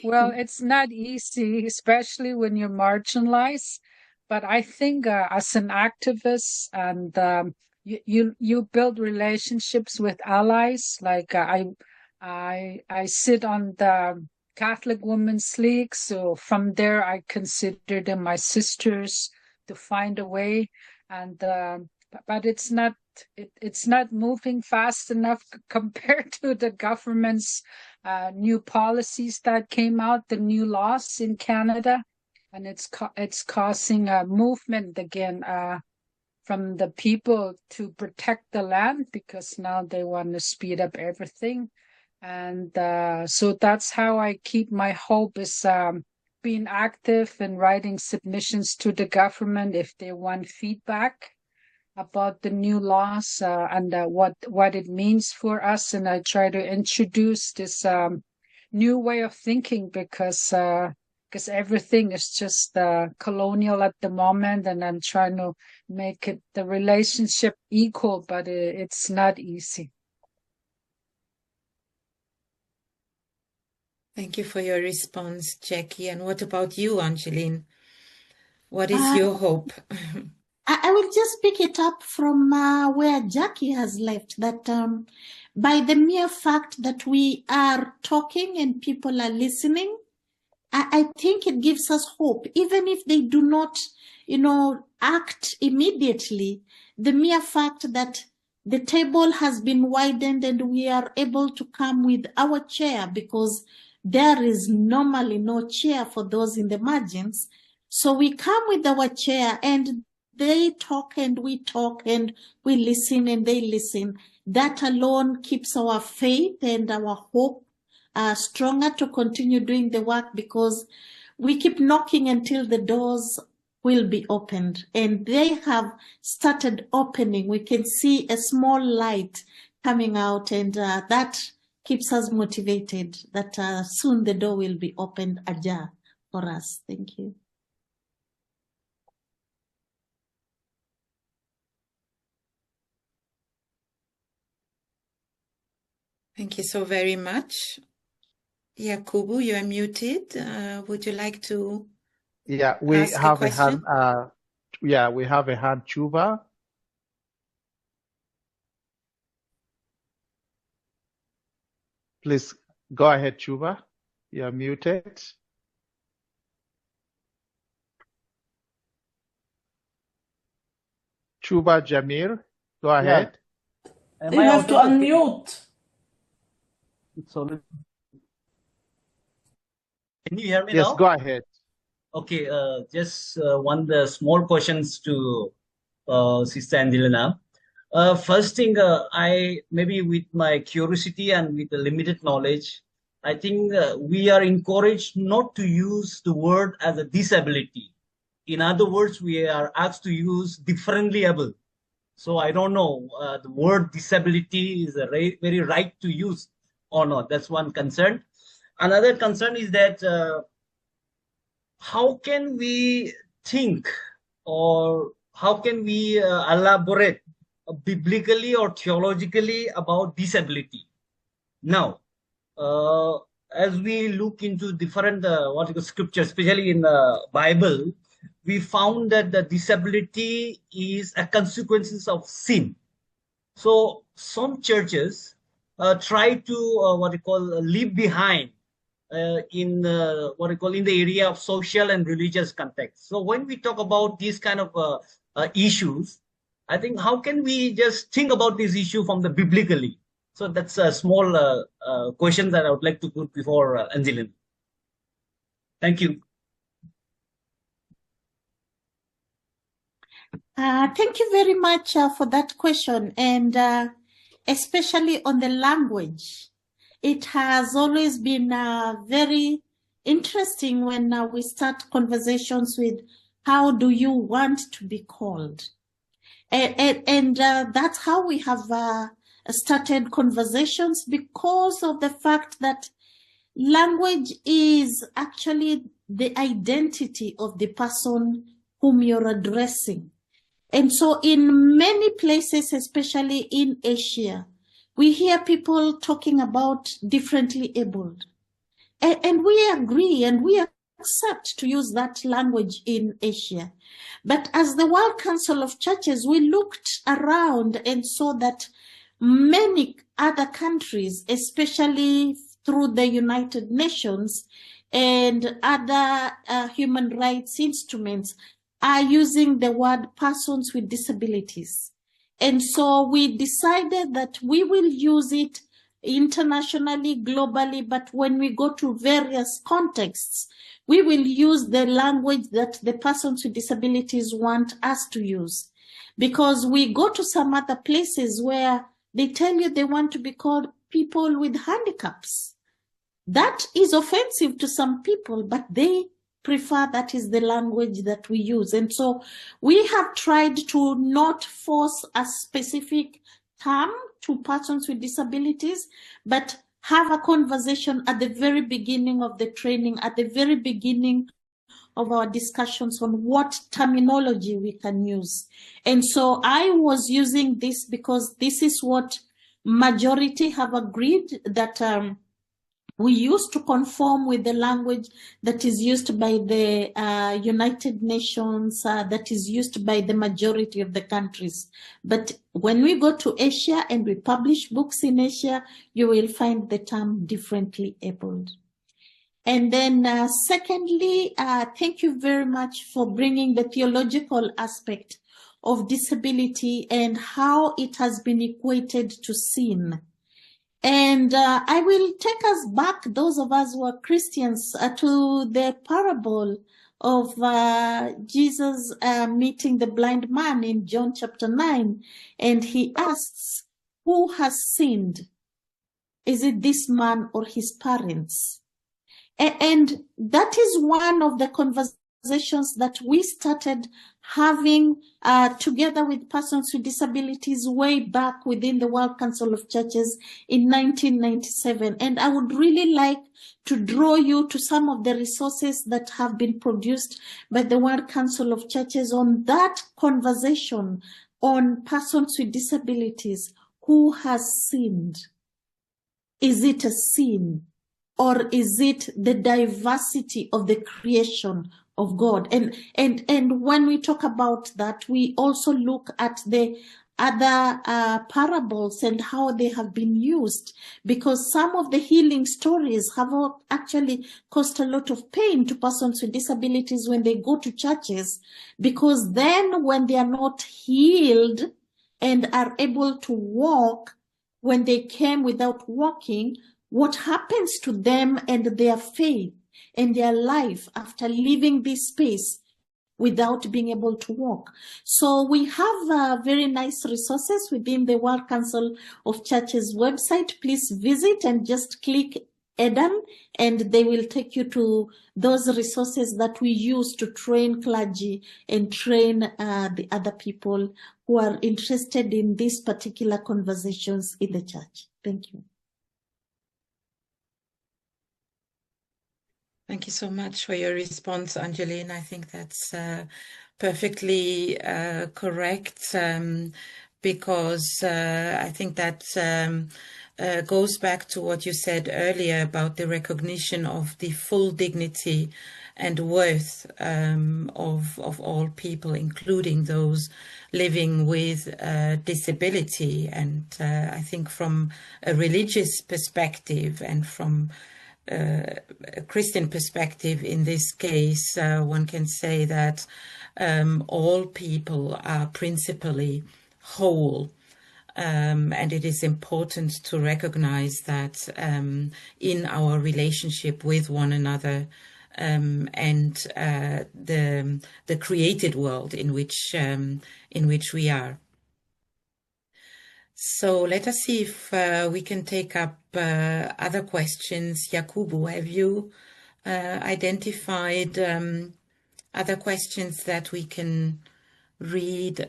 Well, it's not easy, especially when you're marginalized. But I think as an activist, and you build relationships with allies. Like I sit on the Catholic Women's League, so from there I consider them my sisters to find a way. And but it's not moving fast enough compared to the government's new policies that came out, the new laws in Canada, and it's causing a movement again from the people to protect the land, because now they want to speed up everything. And so that's how I keep my hope, is being active and writing submissions to the government if they want feedback about the new laws and what it means for us. And I try to introduce this new way of thinking, because everything is just colonial at the moment, and I'm trying to make the relationship equal, but it's not easy. Thank you for your response, Jackie. And what about you, Angeline? What is your hope? I will just pick it up from where Jackie has left, that by the mere fact that we are talking and people are listening, I think it gives us hope, even if they do not, act immediately. The mere fact that the table has been widened and we are able to come with our chair, because there is normally no chair for those in the margins. So we come with our chair, and they talk and we listen and they listen. That alone keeps our faith and our hope stronger to continue doing the work, because we keep knocking until the doors will be opened. And they have started opening. We can see a small light coming out, and that keeps us motivated that soon the door will be opened ajar for us. Thank you. Thank you so very much. Yakubu, you are muted. Would you like to we ask have a question? We have a hand, Chuba. Please go ahead, Chuba. You're muted. Chuba Jamir, go ahead. You have to unmute. It's already. Can you hear me now? Yes, go ahead. Okay, just one small questions to Sister Angelina. First thing, I maybe with my curiosity and with the limited knowledge, I think we are encouraged not to use the word as a disability. In other words, we are asked to use differently able. So I don't know, the word disability is a very right to use or not. That's one concern. Another concern is that how can we think, or how can we elaborate biblically or theologically about disability? Now, as we look into different scriptures, especially in the Bible, we found that the disability is a consequences of sin. So some churches try to leave behind in in the area of social and religious context. So when we talk about these kind of issues, I think how can we just think about this issue from the biblically? So that's a small question that I would like to put before Angeline. Thank you. Thank you very much for that question, and especially on the language. It has always been very interesting when we start conversations with how do you want to be called? And that's how we have started conversations, because of the fact that language is actually the identity of the person whom you're addressing. And so in many places, especially in Asia, we hear people talking about differently abled. And we agree and we accept to use that language in Asia. But as the World Council of Churches, we looked around and saw that many other countries, especially through the United Nations and other human rights instruments, are using the word persons with disabilities. And so we decided that we will use it internationally, globally, but when we go to various contexts, we will use the language that the persons with disabilities want us to use. Because we go to some other places where they tell you they want to be called people with handicaps. That is offensive to some people, but they prefer that is the language that we use. And so we have tried to not force a specific term to persons with disabilities, but have a conversation at the very beginning of the training, at the very beginning of our discussions on what terminology we can use. And so I was using this because this is what majority have agreed that we used to conform with the language that is used by the United Nations, that is used by the majority of the countries. But when we go to Asia and we publish books in Asia, you will find the term differently abled. And then secondly, thank you very much for bringing the theological aspect of disability and how it has been equated to sin. And I will take us back, those of us who are Christians, to the parable of Jesus meeting the blind man in John chapter 9. And he asks, who has sinned? Is it this man or his parents? And that is one of the conversations that we started having together with persons with disabilities way back within the World Council of Churches in 1997. And I would really like to draw you to some of the resources that have been produced by the World Council of Churches on that conversation on persons with disabilities. Who has sinned? Is it a sin? Or is it the diversity of the creation of God? And when we talk about that, we also look at the other parables and how they have been used, because some of the healing stories have actually caused a lot of pain to persons with disabilities when they go to churches, because then when they are not healed and are able to walk, when they came without walking, what happens to them and their faith and their life after leaving this space without being able to walk. So we have very nice resources within the World Council of Churches website. Please visit and just click EDAN, and they will take you to those resources that we use to train clergy and train the other people who are interested in these particular conversations in the church. Thank you. Thank you so much for your response, Angeline. I think that's perfectly correct, because I think that goes back to what you said earlier about the recognition of the full dignity and worth of all people, including those living with disability. And I think from a religious perspective and from a Christian perspective in this case, one can say that all people are principally whole. And it is important to recognize that in our relationship with one another and the created world in which we are. So let us see if we can take up other questions. Yakubu, have you identified other questions that we can read?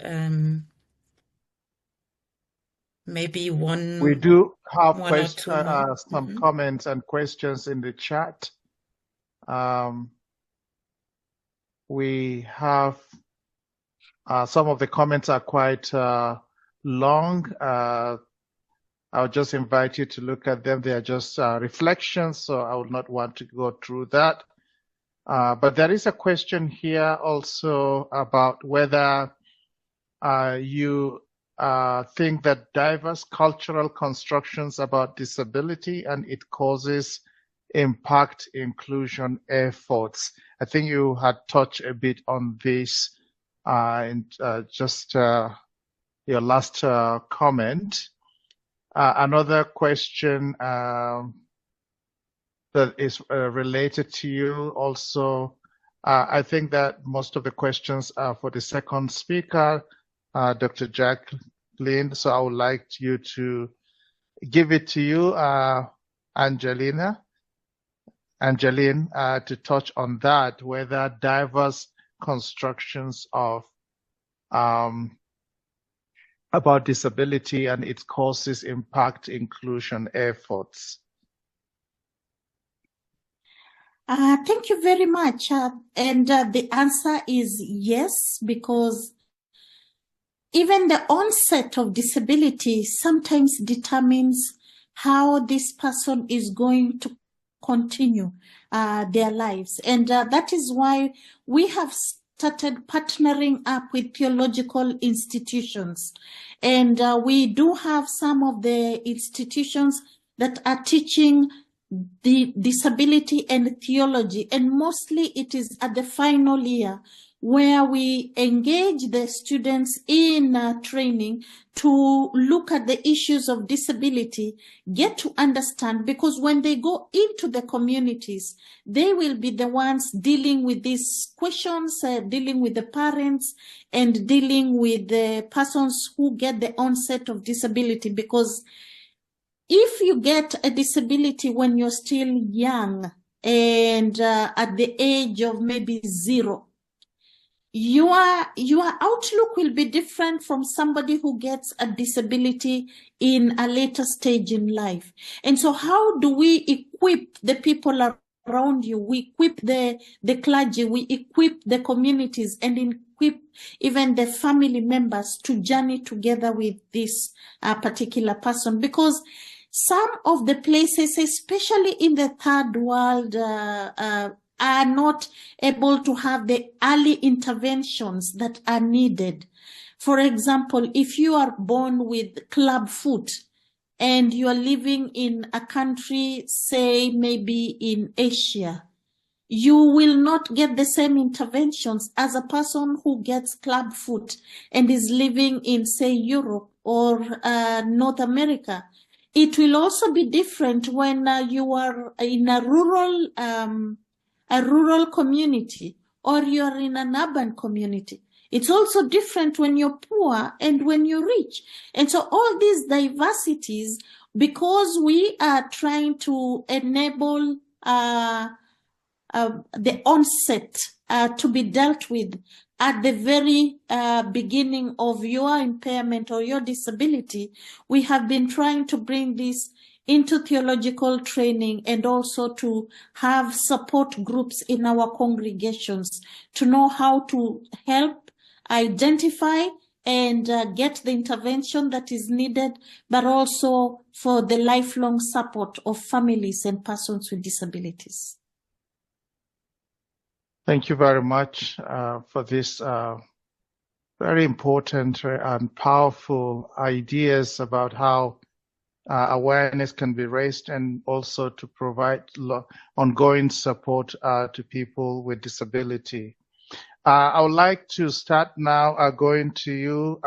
Maybe one. We do have one or two more. some comments and questions in the chat. We have some of the comments are quite long. I'll just invite you to look at them. They are just reflections, so I would not want to go through that. But there is a question here also about whether you think that diverse cultural constructions about disability and its causes impact inclusion efforts. I think you had touched a bit on this in just your last comment. Another question that is related to you also, I think that most of the questions are for the second speaker, Dr. Jacqueline, so I would like you to give it to you, Angeline, to touch on that, whether diverse constructions of about disability and its causes impact inclusion efforts. Thank you very much. And the answer is yes, because even the onset of disability sometimes determines how this person is going to continue their lives. And that is why we have started partnering up with theological institutions. And we do have some of the institutions that are teaching the disability and theology, and mostly it is at the final year where we engage the students in training to look at the issues of disability, get to understand, because when they go into the communities, they will be the ones dealing with these questions, dealing with the parents and dealing with the persons who get the onset of disability. Because if you get a disability when you're still young and at the age of maybe 0, your outlook will be different from somebody who gets a disability in a later stage in life. And so how do we equip the people around you? We equip the clergy, we equip the communities, and equip even the family members to journey together with this particular person. Because some of the places, especially in the third world, are not able to have the early interventions that are needed. For example, if you are born with club foot and you are living in a country, say maybe in Asia, you will not get the same interventions as a person who gets club foot and is living in, say, Europe or North America. It will also be different when you are in a rural community, or you're in an urban community. It's also different when you're poor and when you're rich. And so all these diversities, because we are trying to enable the onset to be dealt with at the very beginning of your impairment or your disability, we have been trying to bring this into theological training and also to have support groups in our congregations to know how to help identify and get the intervention that is needed, but also for the lifelong support of families and persons with disabilities. Thank you very much for this very important and powerful ideas about how awareness can be raised and also to provide ongoing support to people with disability. I would like to start now going to you,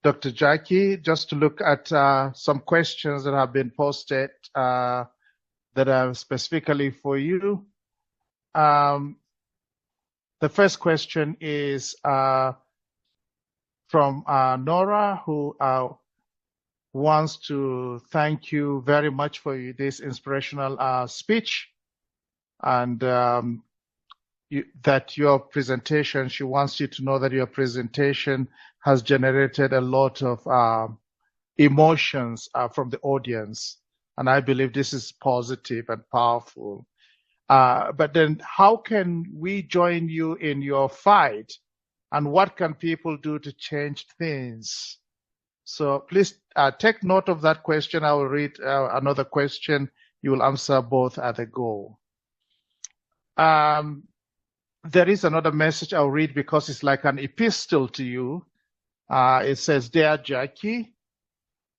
Dr. Jackie, just to look at some questions that have been posted that are specifically for you. The first question is from Nora, who wants to thank you very much for this inspirational speech, and that your presentation, she wants you to know that your presentation has generated a lot of emotions from the audience. And I believe this is positive and powerful. But then how can we join you in your fight? And what can people do to change things? So please take note of that question. I will read another question. You will answer both at a go. There is another message I'll read because it's like an epistle to you. It says, "Dear Jackie,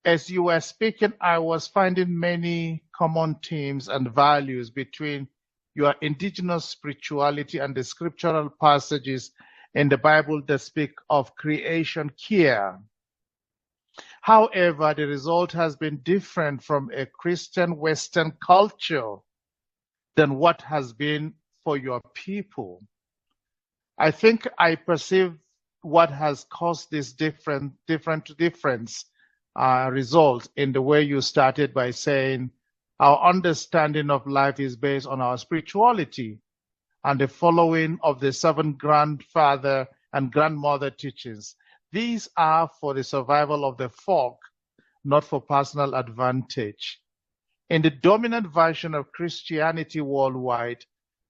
as you were speaking, I was finding many common themes and values between your indigenous spirituality and the scriptural passages in the Bible that speak of creation care. However, the result has been different from a Christian Western culture than what has been for your people. I think I perceive what has caused this difference result in the way you started by saying our understanding of life is based on our spirituality and the following of the 7 grandfather and grandmother teachings. These are for the survival of the folk, not for personal advantage. In the dominant version of Christianity worldwide,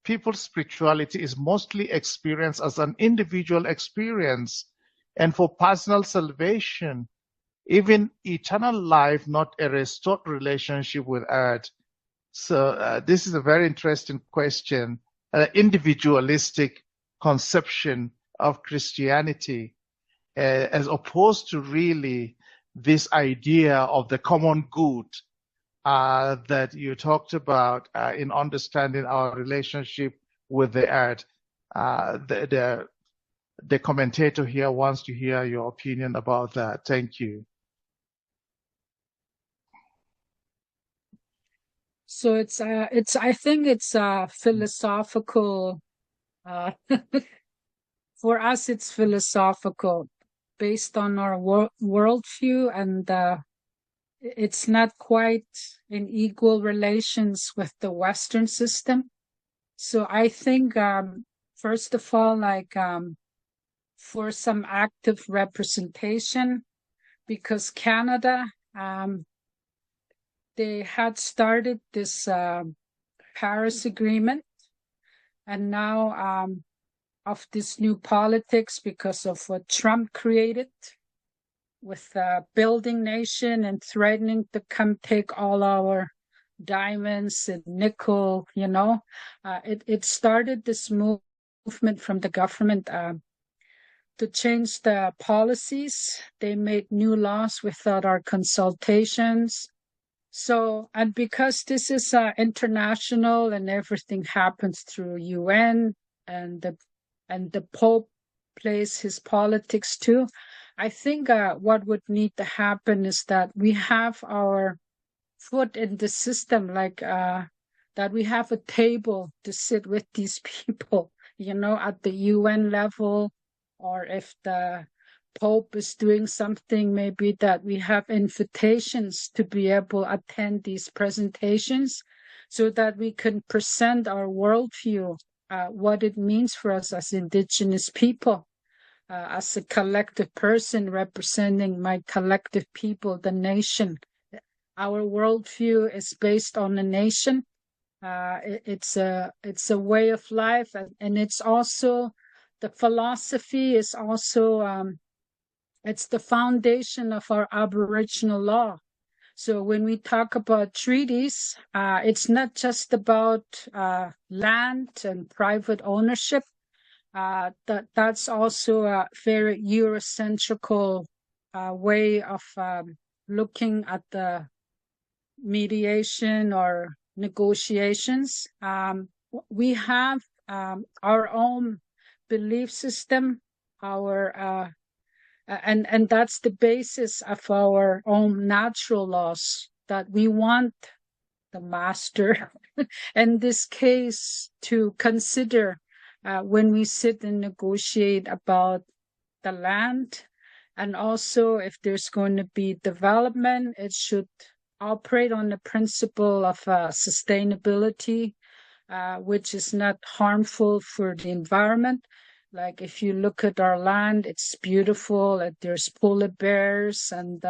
people's spirituality is mostly experienced as an individual experience and for personal salvation, even eternal life, not a restored relationship with earth." So this is a very interesting question, an individualistic conception of Christianity, as opposed to really this idea of the common good that you talked about in understanding our relationship with the earth. The commentator here wants to hear your opinion about that. Thank you. So I think it's philosophical. For us, it's philosophical, based on our worldview, and it's not quite in equal relations with the Western system. So I think, first of all, for some active representation, because Canada, they had started this Paris Agreement, and now of this new politics because of what Trump created with building nation and threatening to come take all our diamonds and nickel, it started this movement from the government to change the policies. They made new laws without our consultations. So, and because this is international and everything happens through UN, and the Pope plays his politics too, I think what would need to happen is that we have our foot in the system, like the that we have a table to sit with these people, at the UN level, or if the Pope is doing something, maybe that we have invitations to be able to attend these presentations so that we can present our worldview, what it means for us as Indigenous people, as a collective person representing my collective people, the nation. Our worldview is based on the nation. It's a way of life, and it's also, the philosophy is also, it's the foundation of our Aboriginal law. So when we talk about treaties, it's not just about land and private ownership. That's also a very Eurocentrical way of looking at the mediation or negotiations. We have our own belief system, and that's the basis of our own natural laws, that we want the master in this case to consider when we sit and negotiate about the land. And also, if there's going to be development, it should operate on the principle of sustainability, which is not harmful for the environment. Like if you look at our land, it's beautiful. There's polar bears, and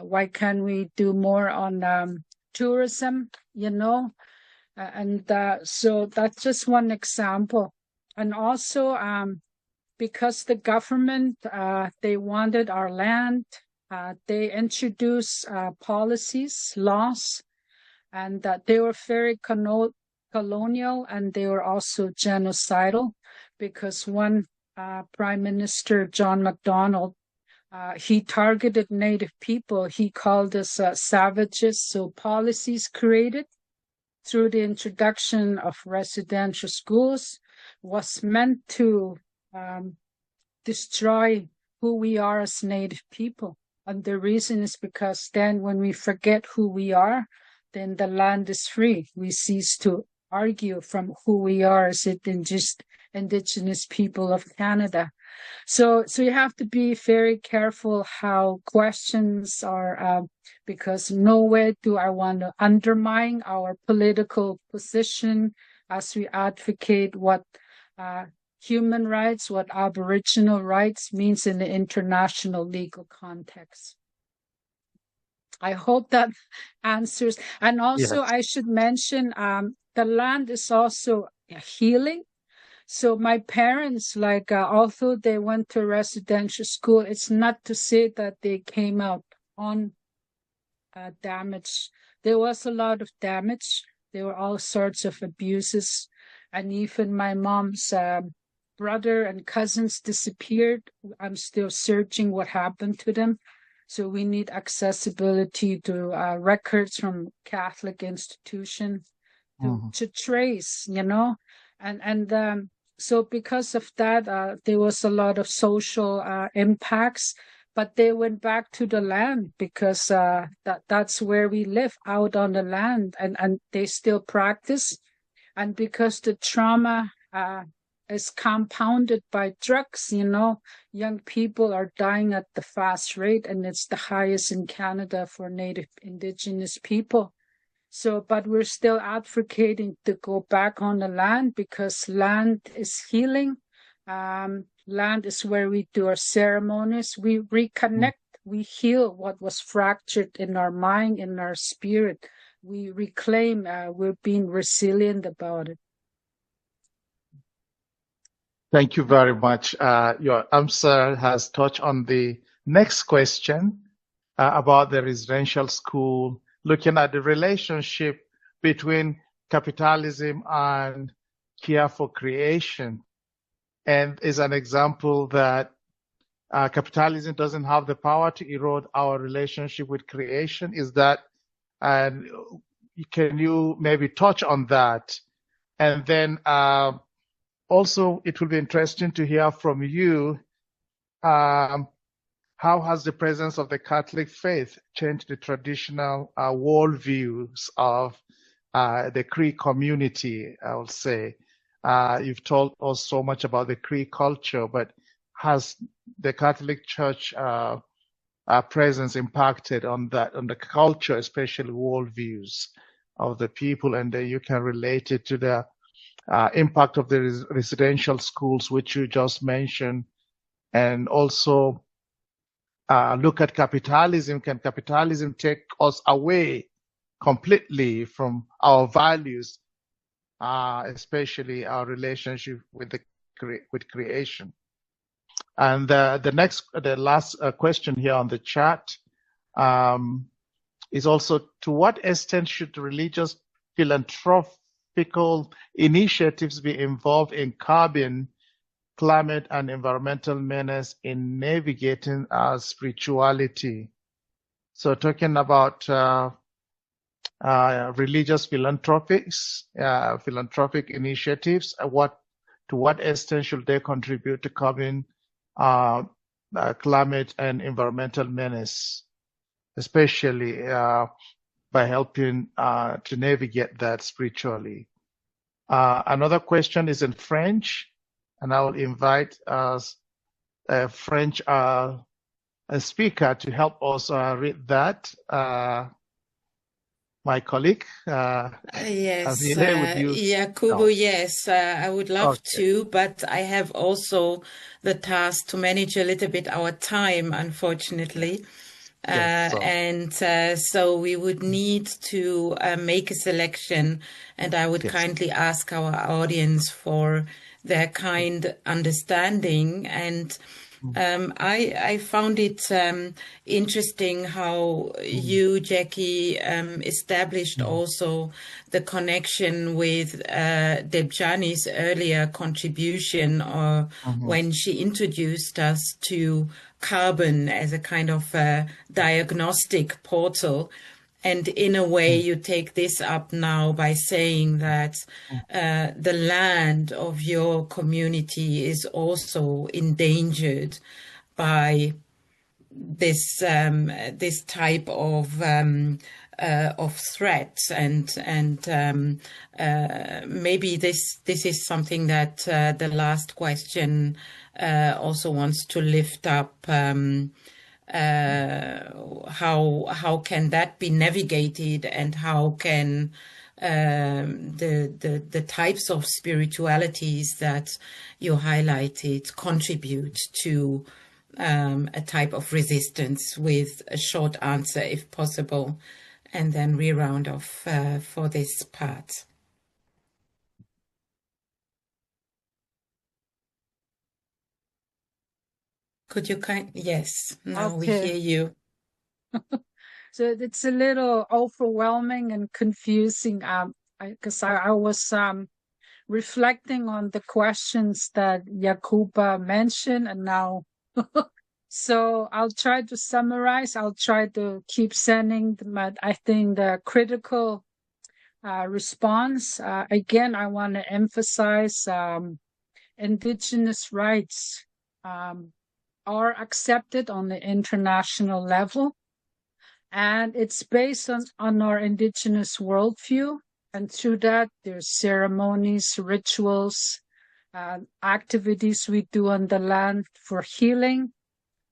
why can't we do more on tourism? So that's just one example. And also, because the government they wanted our land, they introduced policies, laws, and that they were very colonial, and they were also genocidal, because one Prime Minister, John MacDonald, he targeted Native people. He called us savages. So policies created through the introduction of residential schools was meant to destroy who we are as Native people. And the reason is because then when we forget who we are, then the land is free. We cease to argue from who we are as Indigenous people of Canada. So you have to be very careful how questions are, because nowhere do I want to undermine our political position as we advocate what human rights, what Aboriginal rights means in the international legal context. I hope that answers. And also, yes, I should mention the land is also healing. So my parents, although they went to residential school, it's not to say that they came out damaged. There was a lot of damage. There were all sorts of abuses. And even my mom's brother and cousins disappeared. I'm still searching what happened to them. So we need accessibility to records from Catholic institutions to trace, and so because of that, there was a lot of social impacts, but they went back to the land because that's where we live, out on the land, and they still practice. And because the trauma is compounded by drugs, young people are dying at the fast rate, and it's the highest in Canada for Native Indigenous people. So, but we're still advocating to go back on the land because land is healing. Land is where we do our ceremonies. We reconnect, we heal what was fractured in our mind, in our spirit. We reclaim, we're being resilient about it. Thank you very much. Your answer has touched on the next question about the residential school, looking at the relationship between capitalism and care for creation. And is an example that capitalism doesn't have the power to erode our relationship with creation. Is that, and can you maybe touch on that? And then also, it will be interesting to hear from you, how has the presence of the Catholic faith changed the traditional worldviews of the Cree community, I will say. You've told us so much about the Cree culture, but has the Catholic Church presence impacted on the culture, especially worldviews of the people? And you can relate it to the impact of the residential schools, which you just mentioned, and also look at capitalism. Can capitalism take us away completely from our values, especially our relationship with creation? And the last question here on the chat is also, to what extent should religious philanthropical initiatives be involved in curbing climate and environmental menace in navigating our spirituality? So talking about religious philanthropic initiatives, to what extent should they contribute to curbing climate and environmental menace, especially by helping to navigate that spiritually? Another question is in French, and I will invite a French speaker to help us read that. My colleague, Yes, would you? Yakubu, yes, I would love to, but I have also the task to manage a little bit our time, unfortunately. So we would need to make a selection, and I would kindly ask our audience for their kind understanding. And I found it interesting how you, Jackie, established also the connection with Debjani's earlier contribution, or when she introduced us to carbon as a kind of diagnostic portal. And in a way, you take this up now by saying that the land of your community is also endangered by this type of threats, and maybe this is something that the last question also wants to lift up. How can that be navigated, and how can the types of spiritualities that you highlighted contribute to a type of resistance, with a short answer if possible, and then we round off for this part. Could you yes, now we hear you. So it's a little overwhelming and confusing, because I was reflecting on the questions that Yakuba mentioned, and now so I'll try to summarize. I'll try to keep sending them, but I think the critical response, again, I want to emphasize indigenous rights are accepted on the international level, and it's based on our indigenous worldview. And through that, there's ceremonies, rituals, activities we do on the land for healing,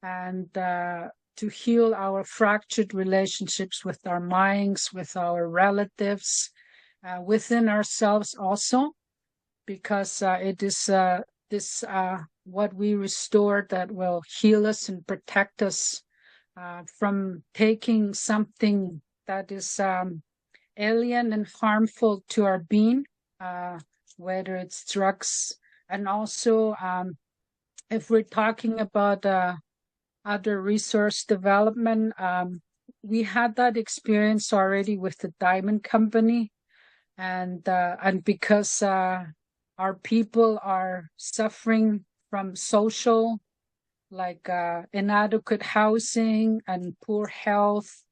and to heal our fractured relationships with our minds, with our relatives, within ourselves also, because it is this what we restore that will heal us and protect us from taking something that is alien and harmful to our being, whether it's drugs. And also, if we're talking about other resource development, we had that experience already with the diamond company, and because our people are suffering from social, like inadequate housing and poor health,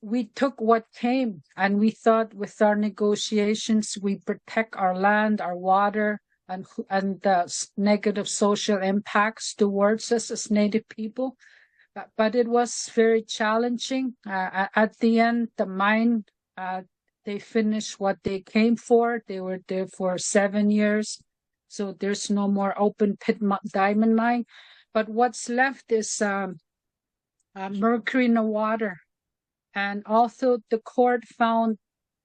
we took what came, and we thought with our negotiations we protect our land, our water, and the negative social impacts towards us as Native people. But it was very challenging. At the end, the mine They finished what they came for. They were there for 7 years. So there's no more open pit diamond mine. But what's left is mercury in the water. And also the court found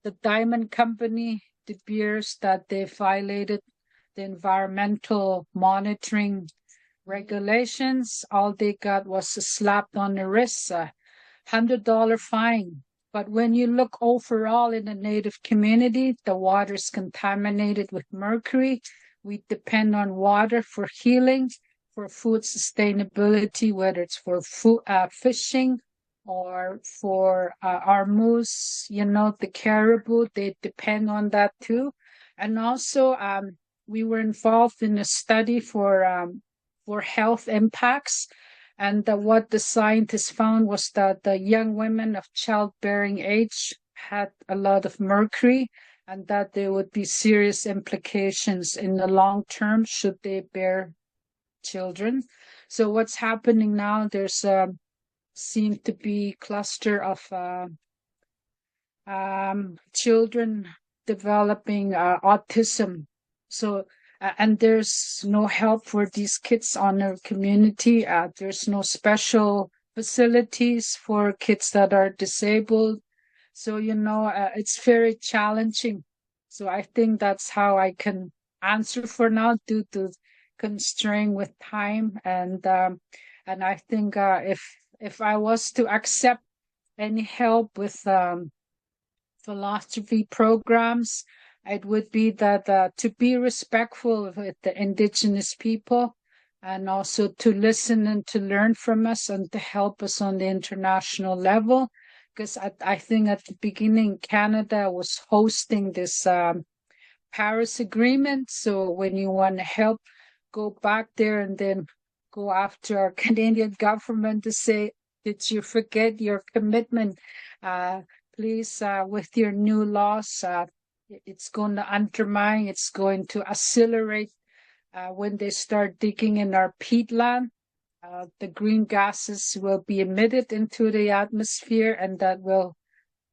the diamond company, De Beers, that they violated the environmental monitoring regulations. All they got was a slap on the wrist, $100 fine. But when you look overall in the native community, the water is contaminated with mercury. We depend on water for healing, for food sustainability, whether it's for food, fishing, or for our moose, the caribou, they depend on that too. And also, we were involved in a study for health impacts. And what the scientists found was that the young women of childbearing age had a lot of mercury, and that there would be serious implications in the long term should they bear children. So what's happening now, there's seem to be cluster of children developing autism. So and there's no help for these kids on our community. There's no special facilities for kids that are disabled. So, it's very challenging. So I think that's how I can answer for now due to constraint with time. And I think if I was to accept any help with philosophy programs, it would be that to be respectful with the indigenous people, and also to listen and to learn from us and to help us on the international level. Because I think at the beginning, Canada was hosting this Paris Agreement. So when you want to help, go back there and then go after our Canadian government to say, did you forget your commitment? Please, with your new laws, it's going to undermine, it's going to accelerate when they start digging in our peatland. The green gases will be emitted into the atmosphere, and that will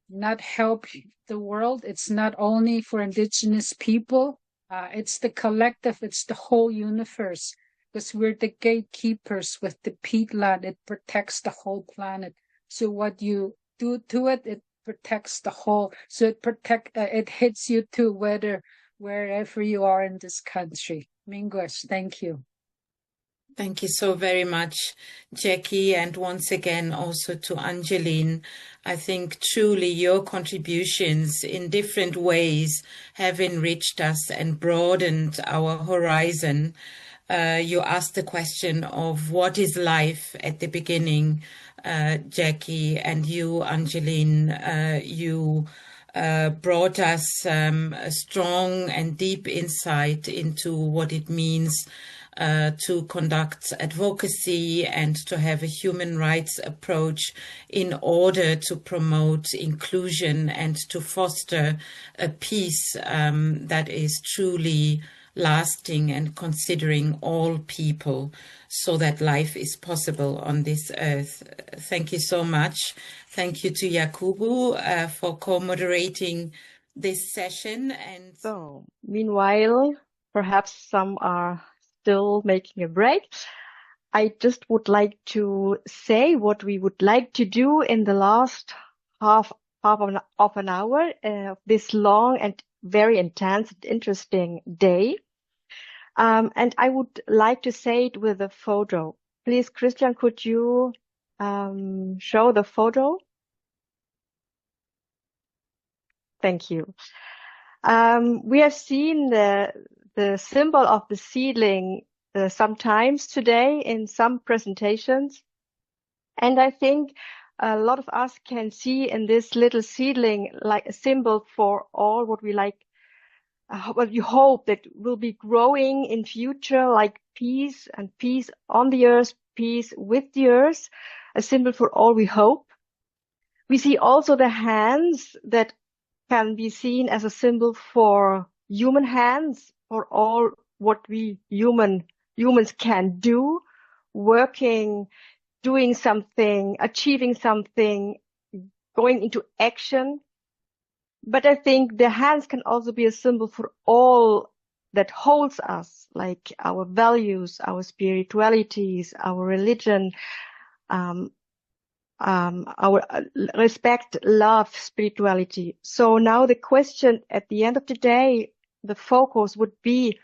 not help the world. It's not only for indigenous people, it's the collective, it's the whole universe, because we're the gatekeepers with the peatland. It protects the whole planet. So what you do to it, it protects the whole. So it hits you too, wherever you are in this country. Mingush, thank you. Thank you so very much, Jackie, and once again also to Angeline. I think truly your contributions in different ways have enriched us and broadened our horizon. You asked the question of what is life at the beginning, Jackie, and you, Angeline, you brought us a strong and deep insight into what it means to conduct advocacy and to have a human rights approach in order to promote inclusion and to foster a peace that is truly lasting and considering all people so that life is possible on this earth. Thank you so much. Thank you to Yakubu for co-moderating this session. And so, meanwhile, perhaps some are still making a break. I just would like to say what we would like to do in the last half of an hour of this long and very intense and interesting day. And I would like to say it with a photo. Please, Christian, could you show the photo? Thank you. We have seen the symbol of the seedling sometimes today in some presentations. And I think a lot of us can see in this little seedling like a symbol for all what we like, what you hope that will be growing in future, like peace and peace on the earth, peace with the earth, a symbol for all we hope. We see also the hands that can be seen as a symbol for human hands, for all what we humans can do, working, doing something, achieving something, going into action. But I think the hands can also be a symbol for all that holds us, like our values, our spiritualities, our religion, our respect, love, spirituality. So now the question at the end of the day, the focus would be,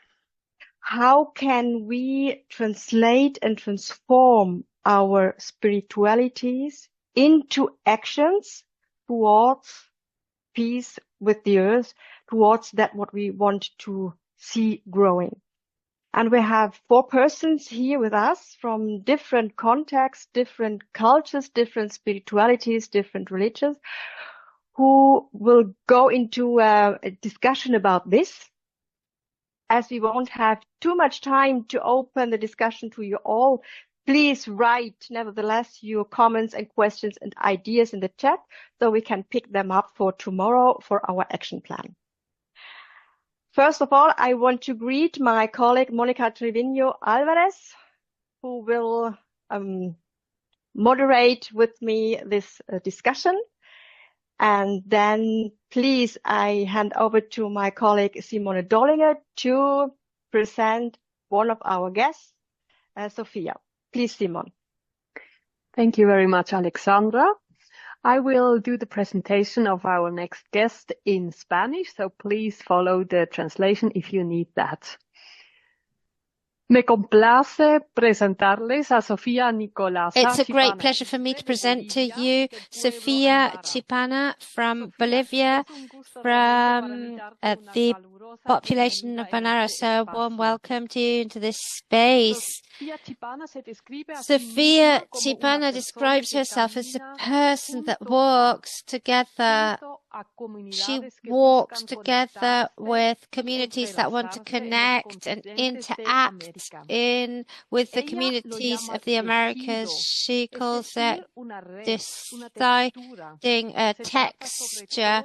how can we translate and transform our spiritualities into actions towards peace with the earth, towards that what we want to see growing? And we have 4 persons here with us from different contexts, different cultures, different spiritualities, different religions, who will go into a discussion about this. As we won't have too much time to open the discussion to you all, please write, nevertheless, your comments and questions and ideas in the chat so we can pick them up for tomorrow for our action plan. First of all, I want to greet my colleague Monica Trevino Alvarez, who will moderate with me this discussion. And then please, I hand over to my colleague Simone Dollinger to present one of our guests, Sophia. Please, Simone. Thank you very much, Alexandra. I will do the presentation of our next guest in Spanish, so please follow the translation if you need that. Me complace presentarles a Sofía Nicolasa. It's a great pleasure for me to present to you Sofia Chipana from Bolivia, from the population of Banara. So a warm welcome to you into this space. Sofia Chipana describes herself as a person that walks together. She walks together with communities that want to connect and interact with the communities of the Americas. She calls it deciding a texture.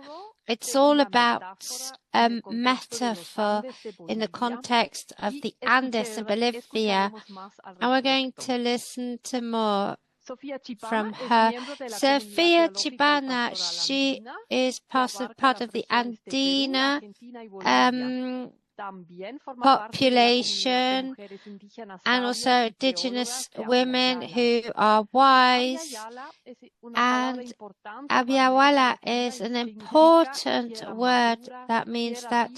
It's all about a metaphor in the context of the Andes in Bolivia. And we're going to listen to more from her. Sofia Chibana, she is part of the Andina population and also indigenous women who are wise. And Abiawala is an important word that means that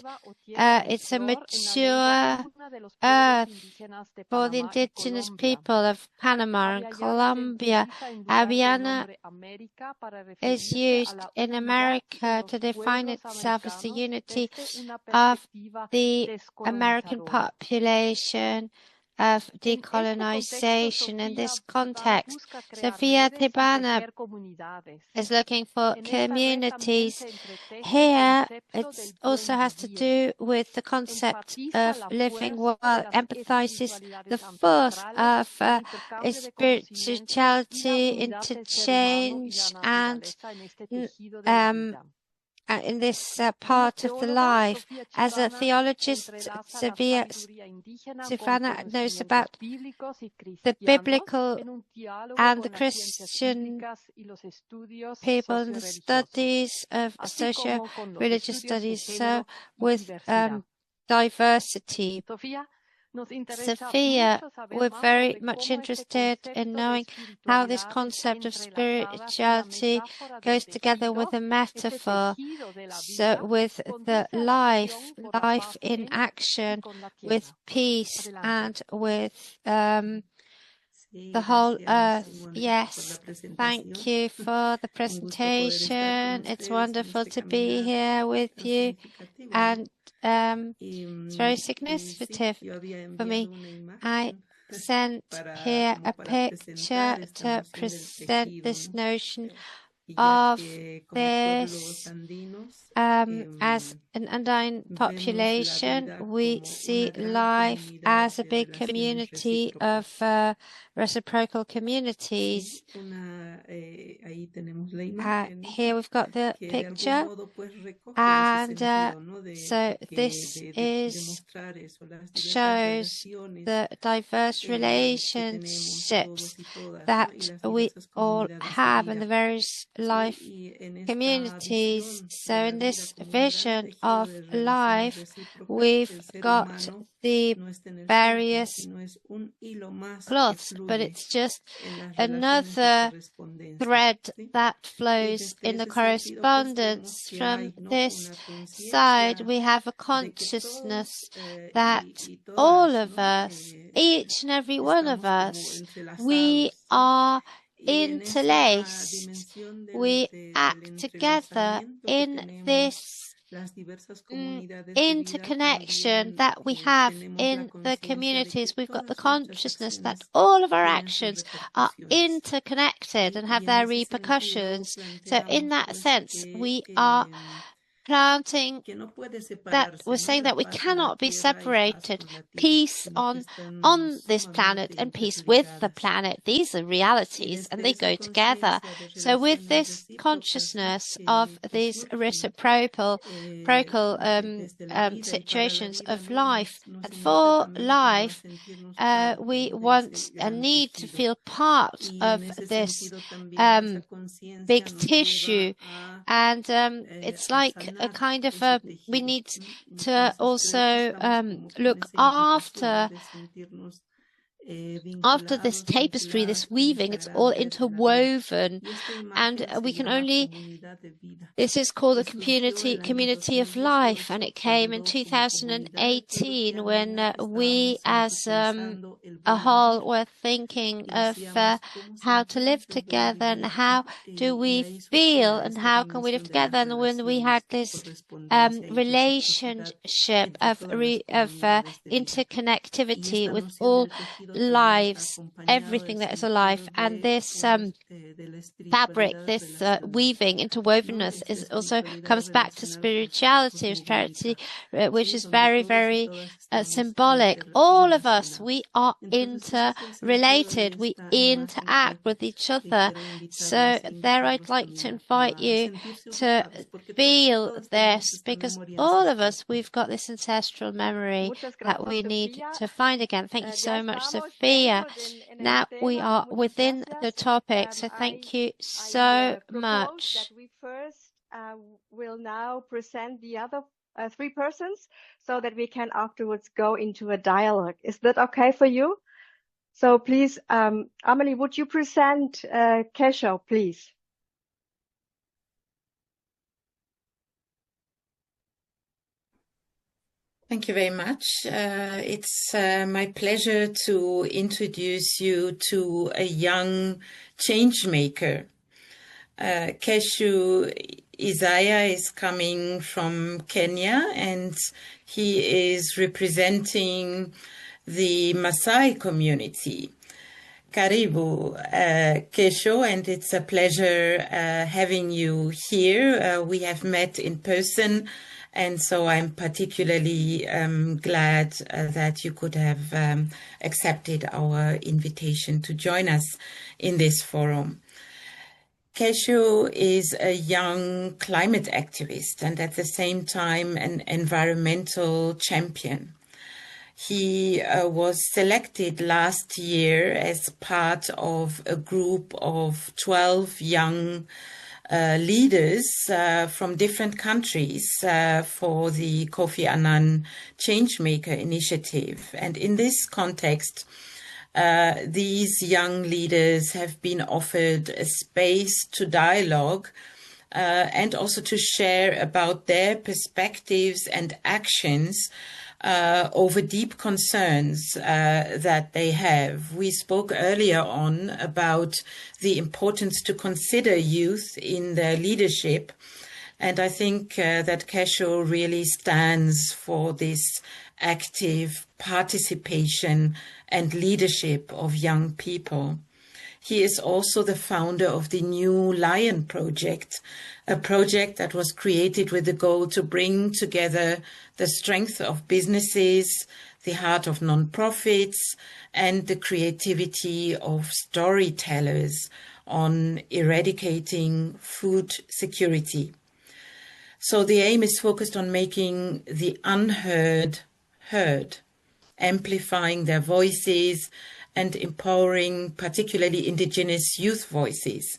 it's a mature earth for the indigenous people of Panama and Colombia. Abiana is used in America to define itself as the unity of the American population of decolonization. In this context, Sofia Tibana is looking for communities. Here, it also has to do with the concept of living well, emphasizes the force of spirituality, interchange, and in this part of the life. As a theologist, Sofia knows about the biblical and the Christian people and the studies of socio-religious studies, so with diversity. Sophia, we're very much interested in knowing how this concept of spirituality goes together with a metaphor, so with the life in action, with peace and with the whole earth. Yes, thank you for the presentation. It's wonderful to be here with you, and it's very significant for me. I sent here a picture to present this notion of this as an Andine population. We see life as a big community of reciprocal communities. Here we've got the picture, and so this shows the diverse relationships that we all have and the various life communities. So in this vision of life, we've got the various cloths, but it's just another thread that flows in the correspondence. From this side, we have a consciousness that all of us, each and every one of us, we are interlaced. We act together in this interconnection that we have in the communities. We've got the consciousness that all of our actions are interconnected and have their repercussions. So in that sense, we are planting that we're saying that we cannot be separated. Peace on this planet and peace with the planet. These are realities and they go together. So with this consciousness of these reciprocal situations of life, and for life, we want and need to feel part of this big tissue, and it's like a kind of we need to also look after this tapestry, this weaving. It's all interwoven, and we can only, this is called a community of life, and it came in 2018 when we as a whole were thinking of how to live together and how do we feel and how can we live together. And when we had this relationship of interconnectivity with all lives, everything that is alive, and this fabric, this weaving, interwovenness is also comes back to spirituality, which is very, very symbolic. All of us, we are interrelated, we interact with each other. So there I'd like to invite you to feel this, because all of us, we've got this ancestral memory that we need to find again. Thank you so much, Sophia. Now we are within the topic, so thank you so much. That we first will now present the other three persons so that we can afterwards go into a dialogue. Is that okay for you? So please, Amelie, would you present Kesho, please? Thank you very much. It's my pleasure to introduce you to a young change maker. Keshu Isaiah is coming from Kenya, and he is representing the Maasai community. Karibu, Kesho, and it's a pleasure having you here. We have met in person, and so I'm particularly glad that you could have accepted our invitation to join us in this forum. Kesho is a young climate activist and at the same time an environmental champion. He was selected last year as part of a group of 12 young leaders from different countries for the Kofi Annan Changemaker Initiative. And in this context, these young leaders have been offered a space to dialogue and also to share about their perspectives and actions over deep concerns that they have. We spoke earlier on about the importance to consider youth in their leadership, and I think that Kesho really stands for this active participation and leadership of young people. He is also the founder of the New Lion Project, a project that was created with the goal to bring together the strength of businesses, the heart of nonprofits, and the creativity of storytellers on eradicating food security. So the aim is focused on making the unheard heard, amplifying their voices and empowering particularly indigenous youth voices.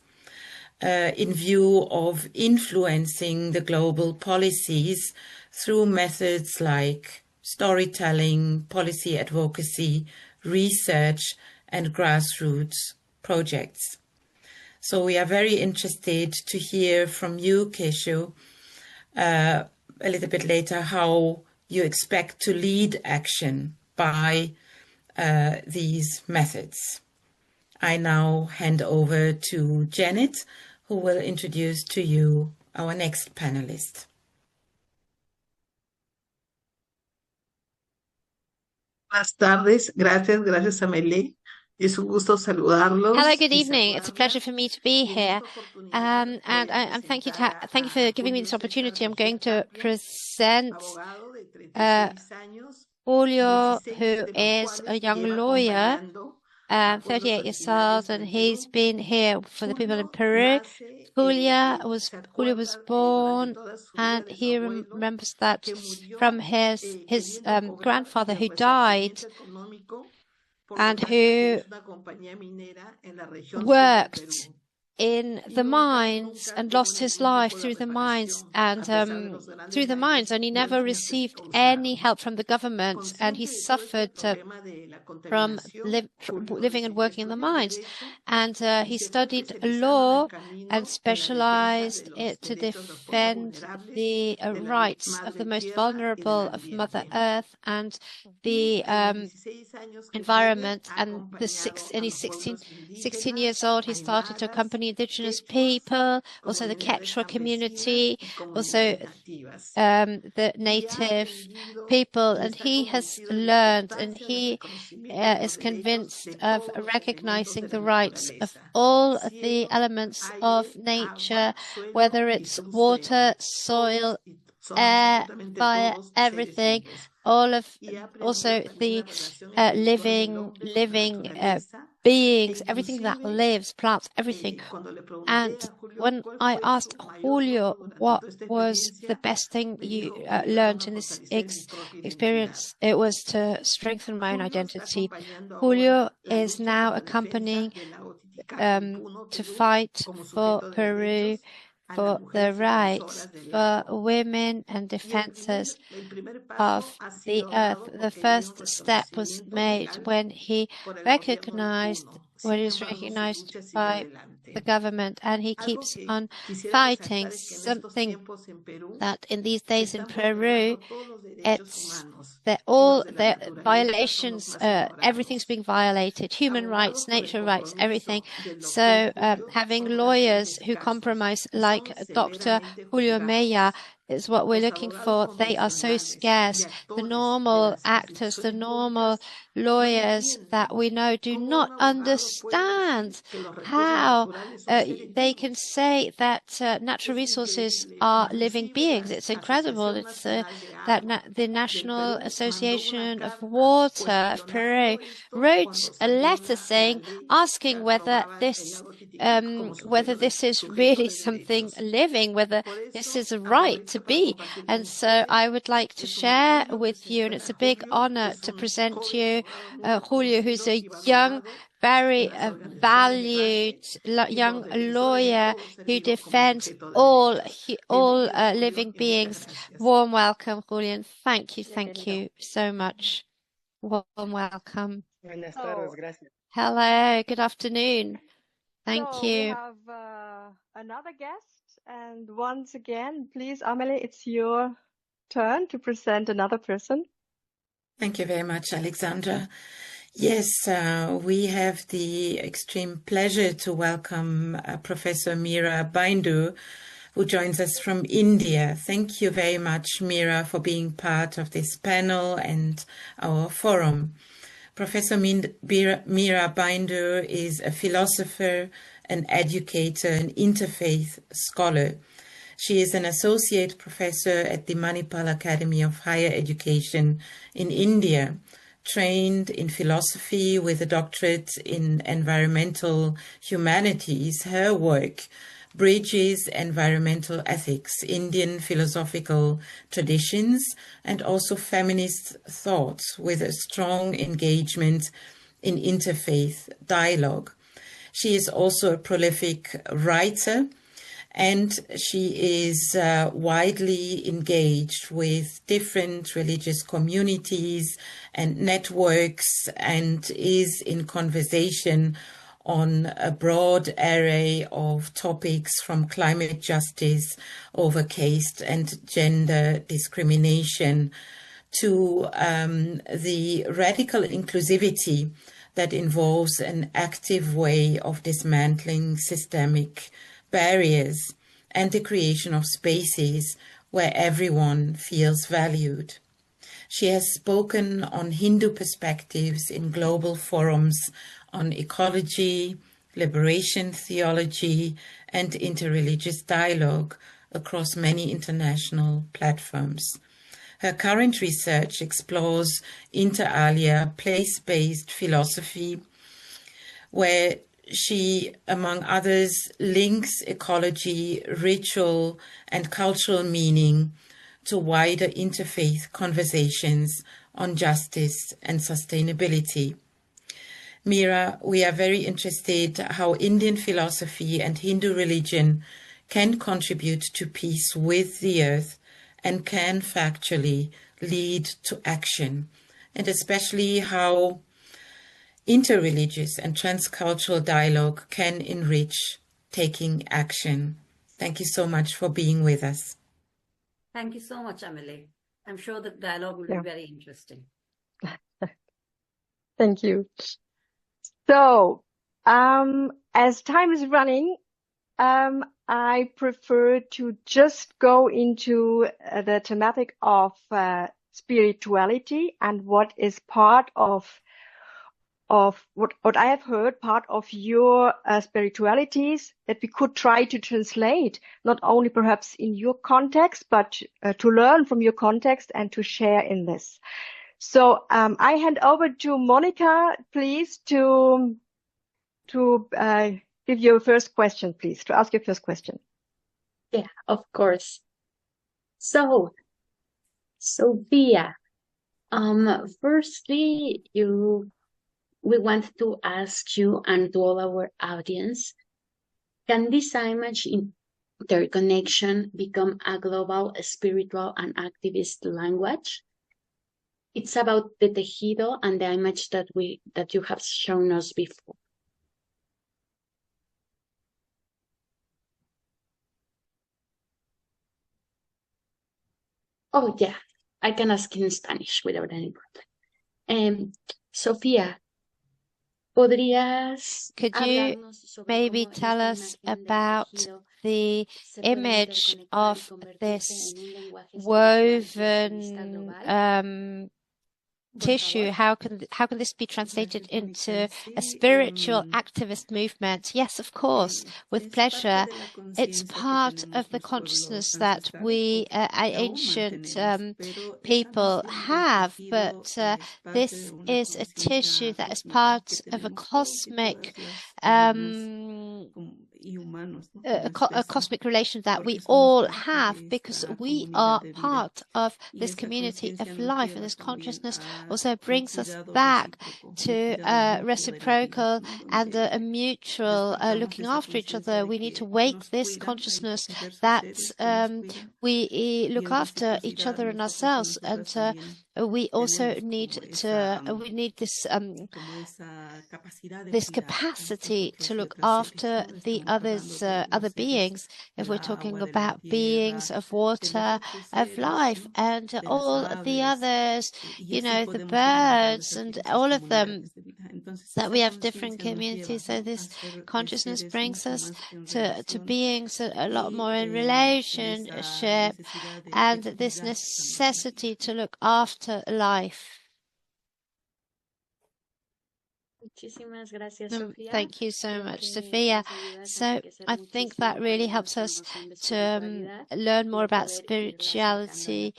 in view of influencing the global policies through methods like storytelling, policy advocacy, research, and grassroots projects. So we are very interested to hear from you, Keshu, a little bit later how you expect to lead action by these methods. I now hand over to Janet, who will introduce to you our next panelist. Buenas tardes, gracias Amelie. Es un gusto saludarlos. Hello, good evening. It's a pleasure for me to be here. And thank you for giving me this opportunity. I'm going to present Julio, who is a young lawyer, 38 years old, and he's been here for the people in Peru. Julio was born, and he remembers that from his grandfather who died and who worked in the mines and lost his life through the mines, and he never received any help from the government, and he suffered from living and working in the mines. And he studied law and specialized to defend the rights of the most vulnerable of Mother Earth and the environment. And when he's 16 years old, he started to accompany indigenous people, also the Quechua community, also the native people, and he has learned, and he is convinced of recognizing the rights of all the elements of nature, whether it's water, soil, air, fire, everything, also the living beings, everything that lives, plants, everything. And when I asked Julio what was the best thing you learned in this experience, it was to strengthen my own identity. Julio is now accompanying to fight for Peru, for the rights for women and defenders of the earth. The first step was made when he was recognized by the government, and he keeps on fighting, something that in these days in Peru, it's that all the violations, everything's being violated, human rights, nature rights, everything. So having lawyers who compromise, like Dr. Julio Meya, is what we're looking for. They are so scarce. The normal actors, the normal lawyers that we know do not understand how they can say that natural resources are living beings. It's incredible. It's the National Association of Water of Peru wrote a letter asking whether this is really something living, whether this is a right to be. And so I would like to share with you, and it's a big honor to present you Julio, who's a young, very valued young lawyer who defends all living beings. Warm welcome, Julio. Thank you so much. Warm welcome. Hello, good afternoon. Thank you. We have another guest, and once again, please, Amelie, it's your turn to present another person. Thank you very much, Alexandra. Yes, we have the extreme pleasure to welcome Professor Meera Bindu, who joins us from India. Thank you very much, Meera, for being part of this panel and our forum. Professor Meera Bindu is a philosopher, an educator, an interfaith scholar. She is an associate professor at the Manipal Academy of Higher Education in India, trained in philosophy with a doctorate in environmental humanities. Her work bridges environmental ethics, Indian philosophical traditions, and also feminist thoughts with a strong engagement in interfaith dialogue. She is also a prolific writer, and she is widely engaged with different religious communities and networks, and is in conversation on a broad array of topics from climate justice over caste and gender discrimination to the radical inclusivity that involves an active way of dismantling systemic barriers and the creation of spaces where everyone feels valued. She has spoken on Hindu perspectives in global forums on ecology, liberation theology, and interreligious dialogue across many international platforms. Her current research explores inter alia place-based philosophy, where she, among others, links ecology, ritual, and cultural meaning to wider interfaith conversations on justice and sustainability. Mira, we are very interested how Indian philosophy and Hindu religion can contribute to peace with the earth and can factually lead to action, and especially how interreligious and transcultural dialogue can enrich taking action. Thank you so much for being with us. Thank you so much, Amelie. I'm sure the dialogue will be very interesting. Thank you. So, as time is running, I prefer to just go into the thematic of spirituality and what is part of what I have heard, part of your spiritualities that we could try to translate, not only perhaps in your context, but to learn from your context and to share in this. So I hand over to Monica, please, to give your first question, please, to ask your first question. Yeah, of course. So, Sophia, firstly, we want to ask you and to all our audience, can this image interconnection become a global spiritual and activist language? It's about the tejido and the image that you have shown us before. Oh, yeah, I can ask in Spanish without any problem. Sofía, could you maybe tell us about the image of this woven tissue? How can this be translated into a spiritual activist movement? Yes, of course, with pleasure. It's part of the consciousness that we ancient people have, but this is a tissue that is part of a cosmic a cosmic relation that we all have, because we are part of this community of life, and this consciousness also brings us back to reciprocal and a mutual looking after each other. We need to wake this consciousness that we look after each other and ourselves, and we also need this this capacity to look after the other beings. If we're talking about beings of water, of life, and all the others, you know, the birds and all of them, that we have different communities. So this consciousness brings us to beings a lot more in relationship, and this necessity to look after life. Thank you so much, Sophia. So I think that really helps us to learn more about spirituality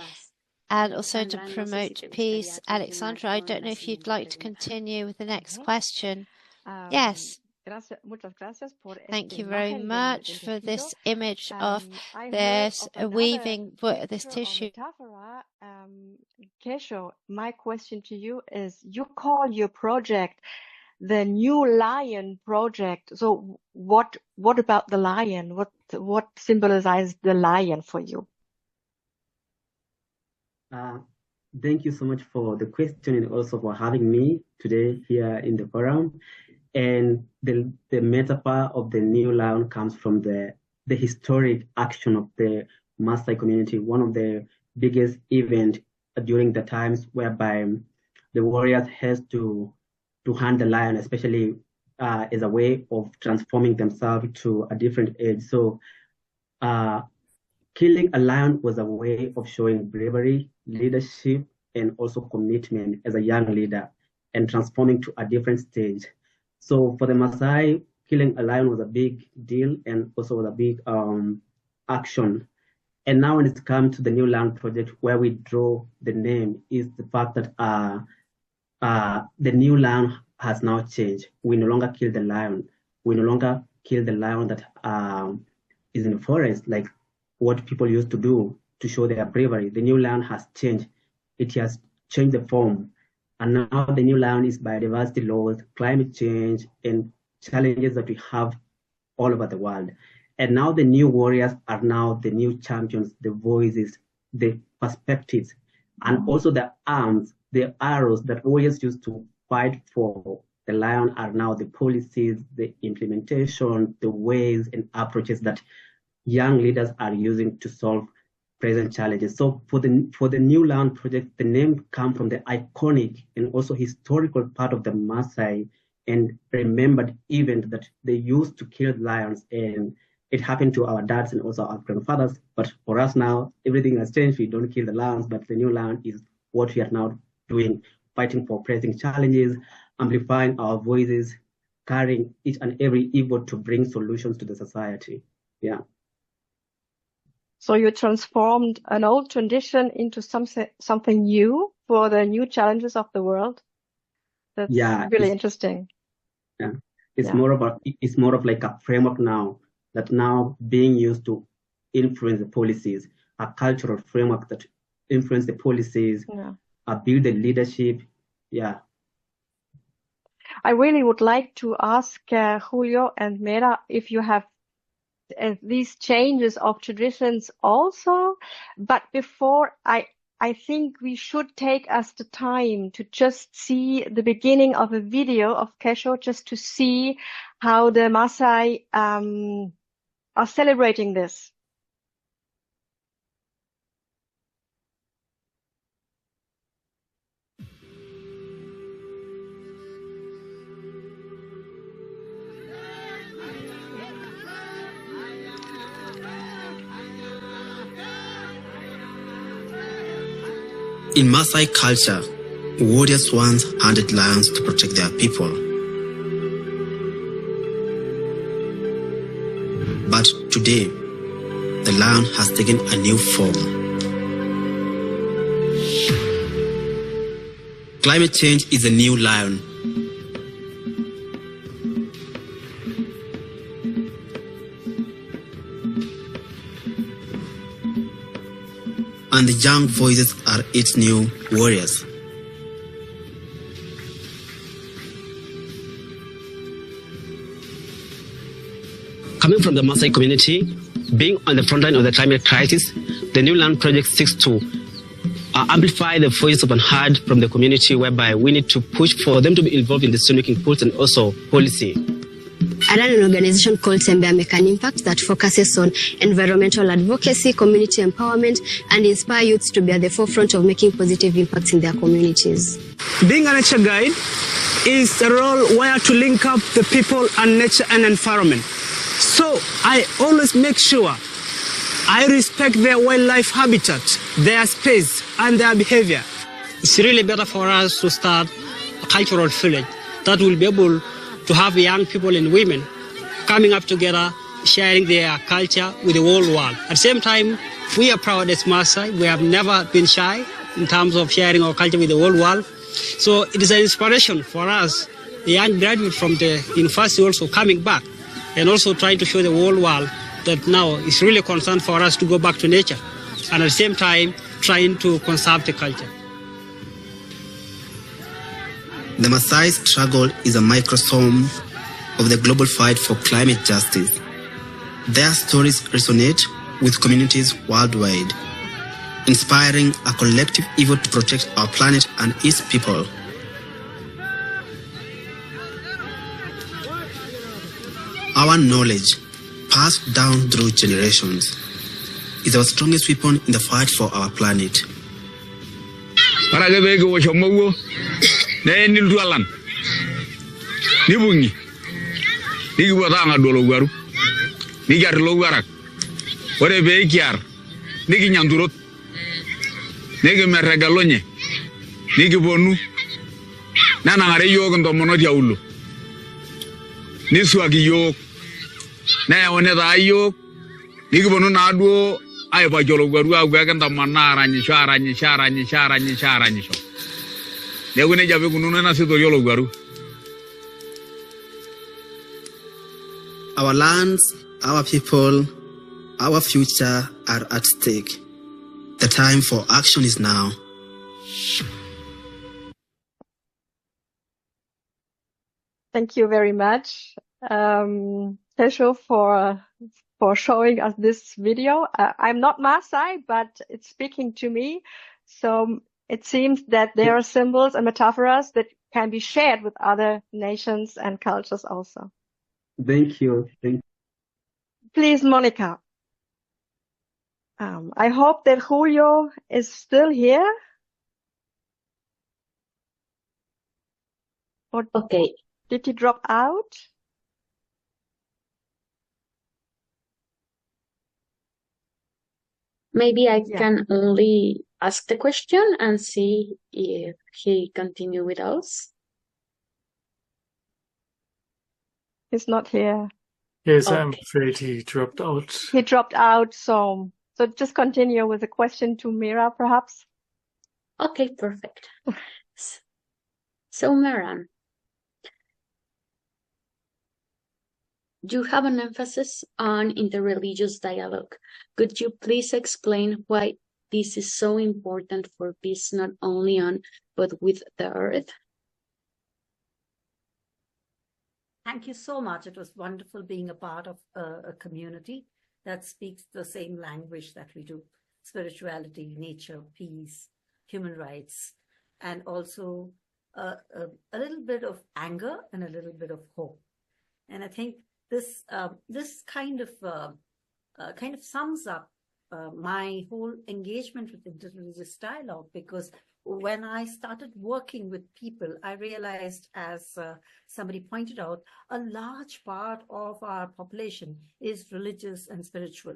and also to promote peace. Alexandra, I don't know if you'd like to continue with the next question. Yes. Thank you very much for this image of this weaving this tissue. Kesho, my question to you is, you call your project the New Lion project. So what about the lion? What symbolizes the lion for you? Thank you so much for the question and also for having me today here in the forum. And the metaphor of the new lion comes from the historic action of the Maasai community, one of the biggest events during the times whereby the warriors has to hunt the lion, especially as a way of transforming themselves to a different age. So killing a lion was a way of showing bravery, leadership, and also commitment as a young leader and transforming to a different stage. So for the Maasai, killing a lion was a big deal and also was a big action. And now when it's come to the New Lion project, where we draw the name, is the fact that the New Lion has now changed. We no longer kill the lion. We no longer kill the lion that is in the forest, like what people used to do to show their bravery. The New Lion has changed. It has changed the form. And now the New Lion is biodiversity laws, climate change, and challenges that we have all over the world. And now the new warriors are now the new champions, the voices, the perspectives, and also the arms, the arrows that warriors used to fight for the lion are now the policies, the implementation, the ways and approaches that young leaders are using to solve present challenges. So for the New Lion project, the name comes from the iconic and also historical part of the Maasai and remembered event that they used to kill lions, and it happened to our dads and also our grandfathers. But for us now, everything has changed. We don't kill the lions, but the New Lion is what we are now doing, fighting for pressing challenges, amplifying our voices, carrying each and every effort to bring solutions to the society. Yeah. So you transformed an old tradition into something new for the new challenges of the world. That's really interesting. Yeah, it's more of like a framework now that now being used to influence the policies, a cultural framework that influence the policies, build the leadership. Yeah. I really would like to ask Julio and Mera if you have these changes of traditions also, but before I think we should take us the time to just see the beginning of a video of Kesho, just to see how the Maasai are celebrating this. In Maasai culture, warriors once hunted lions to protect their people. But today, the lion has taken a new form. Climate change is a new lion. And the young voices are its new warriors. Coming from the Maasai community, being on the front line of the climate crisis, the New Land Project seeks to amplify the voice of unheard from the community, whereby we need to push for them to be involved in decision-making pools and also policy. I run an organization called Tembea Make an Impact that focuses on environmental advocacy, community empowerment, and inspire youths to be at the forefront of making positive impacts in their communities. Being a nature guide is a role where to link up the people and nature and environment. So I always make sure I respect their wildlife habitat, their space, and their behavior. It's really better for us to start a cultural village that will be able to have young people and women coming up together, sharing their culture with the whole world. At the same time, we are proud as Maasai. We have never been shy in terms of sharing our culture with the whole world. So it is an inspiration for us, the young graduate from the university also coming back and also trying to show the whole world that now it's really concerned for us to go back to nature and at the same time trying to conserve the culture. The Maasai struggle is a microcosm of the global fight for climate justice. Their stories resonate with communities worldwide, inspiring a collective effort to protect our planet and its people. Our knowledge, passed down through generations, is our strongest weapon in the fight for our planet. Our lands, our people, our future are at stake. The time for action is now. Thank you very much, Tesho, for showing us this video. I'm not Maasai, but it's speaking to me. So it seems that there are symbols and metaphors that can be shared with other nations and cultures also. Thank you. Please, Monica. I hope that Julio is still here. Or okay. Did he drop out? Maybe I can only ask the question and see if he continue with us. He's not here. Yes, okay. I'm afraid he dropped out. He dropped out, so just continue with the question to Mira, perhaps. Okay, perfect. So, Miran, you have an emphasis on interreligious dialogue. Could you please explain why this is so important for peace, not only on, but with the earth? Thank you so much. It was wonderful being a part of a community that speaks the same language that we do: spirituality, nature, peace, human rights, and also a little bit of anger and a little bit of hope. And I think this kind of sums up my whole engagement with interreligious dialogue, because when I started working with people, I realized, as somebody pointed out, a large part of our population is religious and spiritual.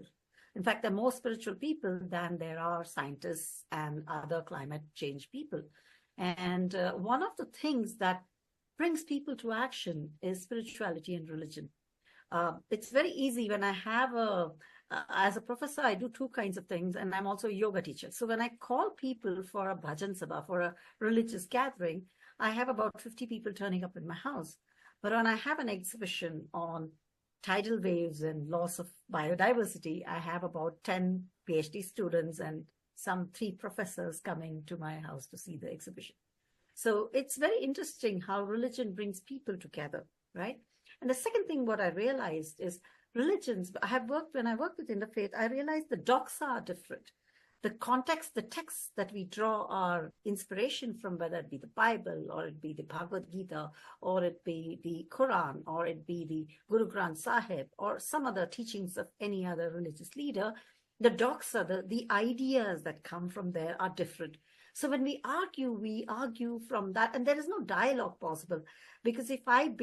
In fact, there are more spiritual people than there are scientists and other climate change people. And one of the things that brings people to action is spirituality and religion. It's very easy when I have as a professor, I do two kinds of things, and I'm also a yoga teacher. So when I call people for a bhajan sabha, for a religious gathering, I have about 50 people turning up in my house. But when I have an exhibition on tidal waves and loss of biodiversity, I have about 10 PhD students and some 3 professors coming to my house to see the exhibition. So it's very interesting how religion brings people together, right? And the second thing, what I realized is religions, when I worked with Interfaith, I realized the doxa are different. The context, the texts that we draw our inspiration from, whether it be the Bible, or it be the Bhagavad Gita, or it be the Quran, or it be the Guru Granth Sahib, or some other teachings of any other religious leader, the doxa, the ideas that come from there are different. So when we argue from that, and there is no dialogue possible, because if I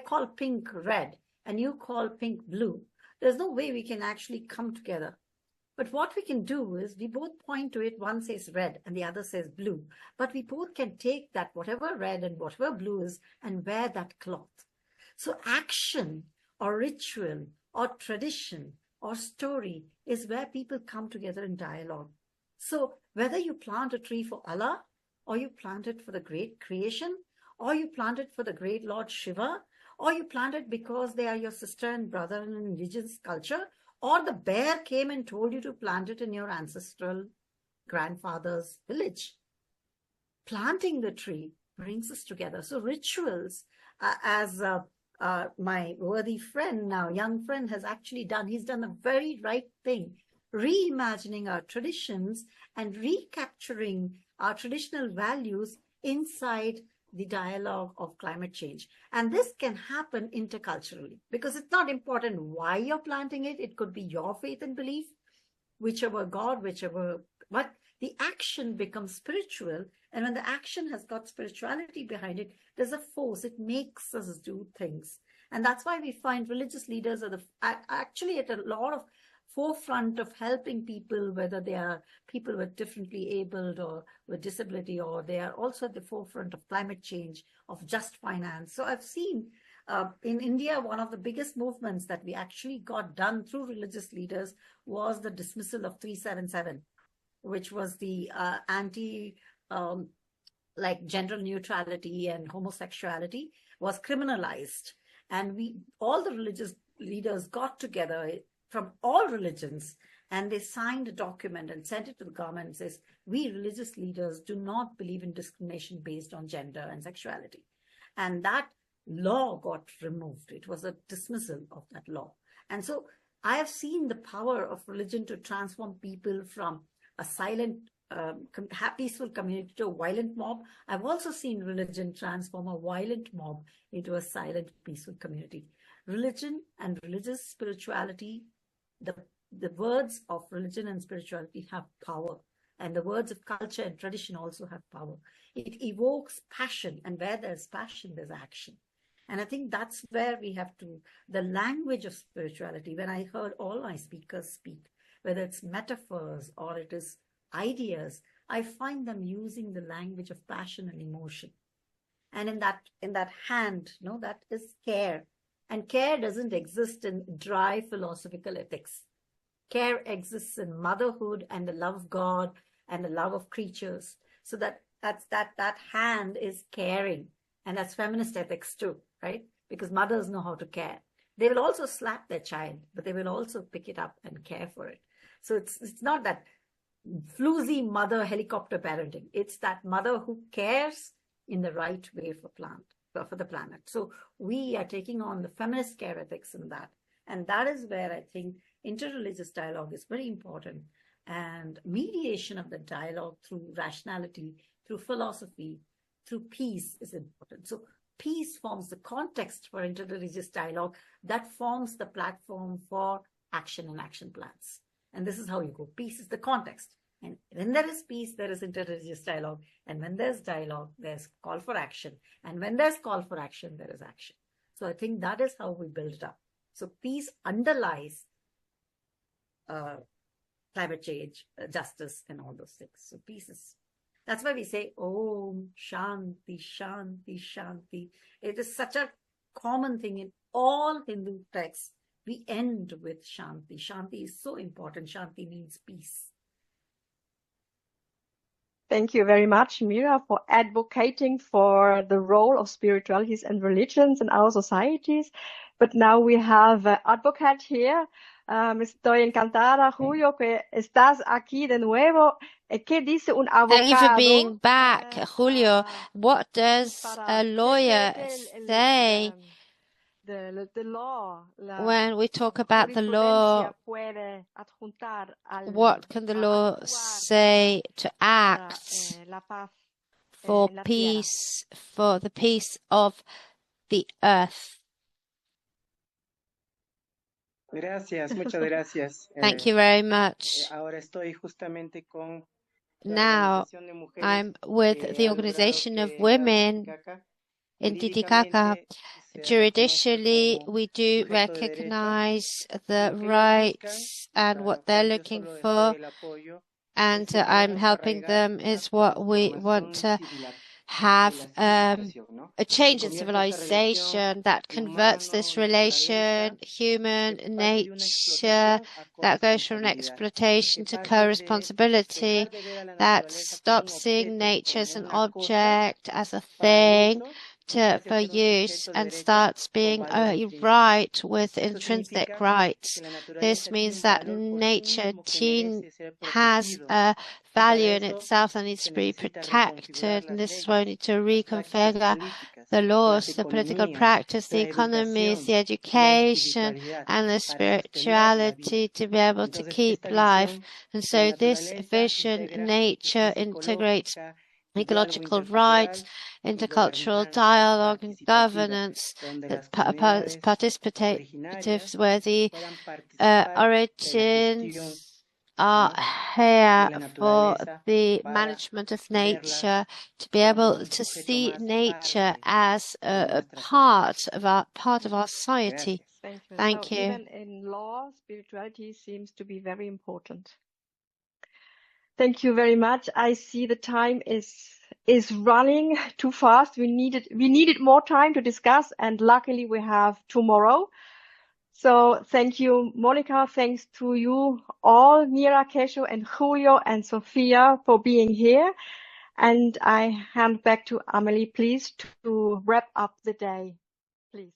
call pink red, and you call pink blue, there's no way we can actually come together. But what we can do is we both point to it. One says red and the other says blue. But we both can take that, whatever red and whatever blue is, and wear that cloth. So action or ritual or tradition or story is where people come together in dialogue. So whether you plant a tree for Allah, or you plant it for the great creation, or you plant it for the great Lord Shiva, or you plant it because they are your sister and brother in an indigenous culture, or the bear came and told you to plant it in your ancestral grandfather's village. Planting the tree brings us together. So rituals, as my worthy friend now, young friend, has actually done, he's done a very right thing, reimagining our traditions and recapturing our traditional values inside the dialogue of climate change. And this can happen interculturally, because it's not important why you're planting it. It could be your faith and belief, whichever God, but the action becomes spiritual. And when the action has got spirituality behind it, there's a force. It makes us do things. And that's why we find religious leaders are actually at a lot of forefront of helping people, whether they are people with differently abled or with disability, or they are also at the forefront of climate change, of just finance. So I've seen in India, one of the biggest movements that we actually got done through religious leaders was the dismissal of 377, which was the like gender neutrality and homosexuality was criminalized. And all the religious leaders got together from all religions, and they signed a document and sent it to the government and says, we religious leaders do not believe in discrimination based on gender and sexuality. And that law got removed. It was a dismissal of that law. And so I have seen the power of religion to transform people from a silent, peaceful community to a violent mob. I've also seen religion transform a violent mob into a silent, peaceful community. Religion and religious spirituality, the words of religion and spirituality have power, and the words of culture and tradition also have power. It evokes passion, and where there's passion, there's action. And I think that's where we have to, the language of spirituality, when I heard all my speakers speak, whether it's metaphors or it is ideas, I find them using the language of passion and emotion. And in that hand, that is care. And care doesn't exist in dry philosophical ethics. Care exists in motherhood and the love of God and the love of creatures. So that hand is caring. And that's feminist ethics too, right? Because mothers know how to care. They will also slap their child, but they will also pick it up and care for it. So it's not that floozy mother helicopter parenting. It's that mother who cares in the right way for the planet. So we are taking on the feminist care ethics in that. And that is where I think interreligious dialogue is very important. And mediation of the dialogue through rationality, through philosophy, through peace is important. So peace forms the context for interreligious dialogue that forms the platform for action and action plans. And this is how you go. Peace is the context. And when there is peace, there is interreligious dialogue. And when there's dialogue, there's call for action. And when there's call for action, there is action. So I think that is how we build it up. So peace underlies climate change, justice, and all those things. So peace is, that's why we say, Om, Shanti, Shanti, Shanti. It is such a common thing in all Hindu texts. We end with Shanti. Shanti is so important. Shanti means peace. Thank you very much, Mira, for advocating for the role of spiritualities and religions in our societies. But now we have an advocate here. Estoy encantada, Julio, que estás aquí de nuevo. ¿Qué dice un abogado? Thank you for being back, Julio. What does a lawyer say the law, when we talk about the law? What can the law say to act for peace, for the peace of the earth? Muchas gracias. Thank you very much. Ahora estoy justamente con Now I'm with the Organization of Women in Titicaca. Judicially, we do recognize the rights and what they're looking for, and I'm helping them is what we want to have a change in civilization that converts this relation, human nature, that goes from exploitation to co-responsibility, that stops seeing nature as an object, as a thing, for use and starts being a right with intrinsic rights. This means that nature has a value in itself that needs to be protected, and this is why we need to reconfigure the laws, the political practice, the economies, the education, and the spirituality to be able to keep life. And so this vision, nature integrates ecological rights, intercultural dialogue and governance that participative, where the origins are here for the management of nature, to be able to see nature as a part of our society. Thank you. Even in law, spirituality seems to be very important. Thank you very much. I see the time is running too fast. We needed more time to discuss, and luckily we have tomorrow. So thank you, Monica. Thanks to you all, Mira, Kesho, and Julio, and Sophia for being here. And I hand back to Amelie, please, to wrap up the day, please.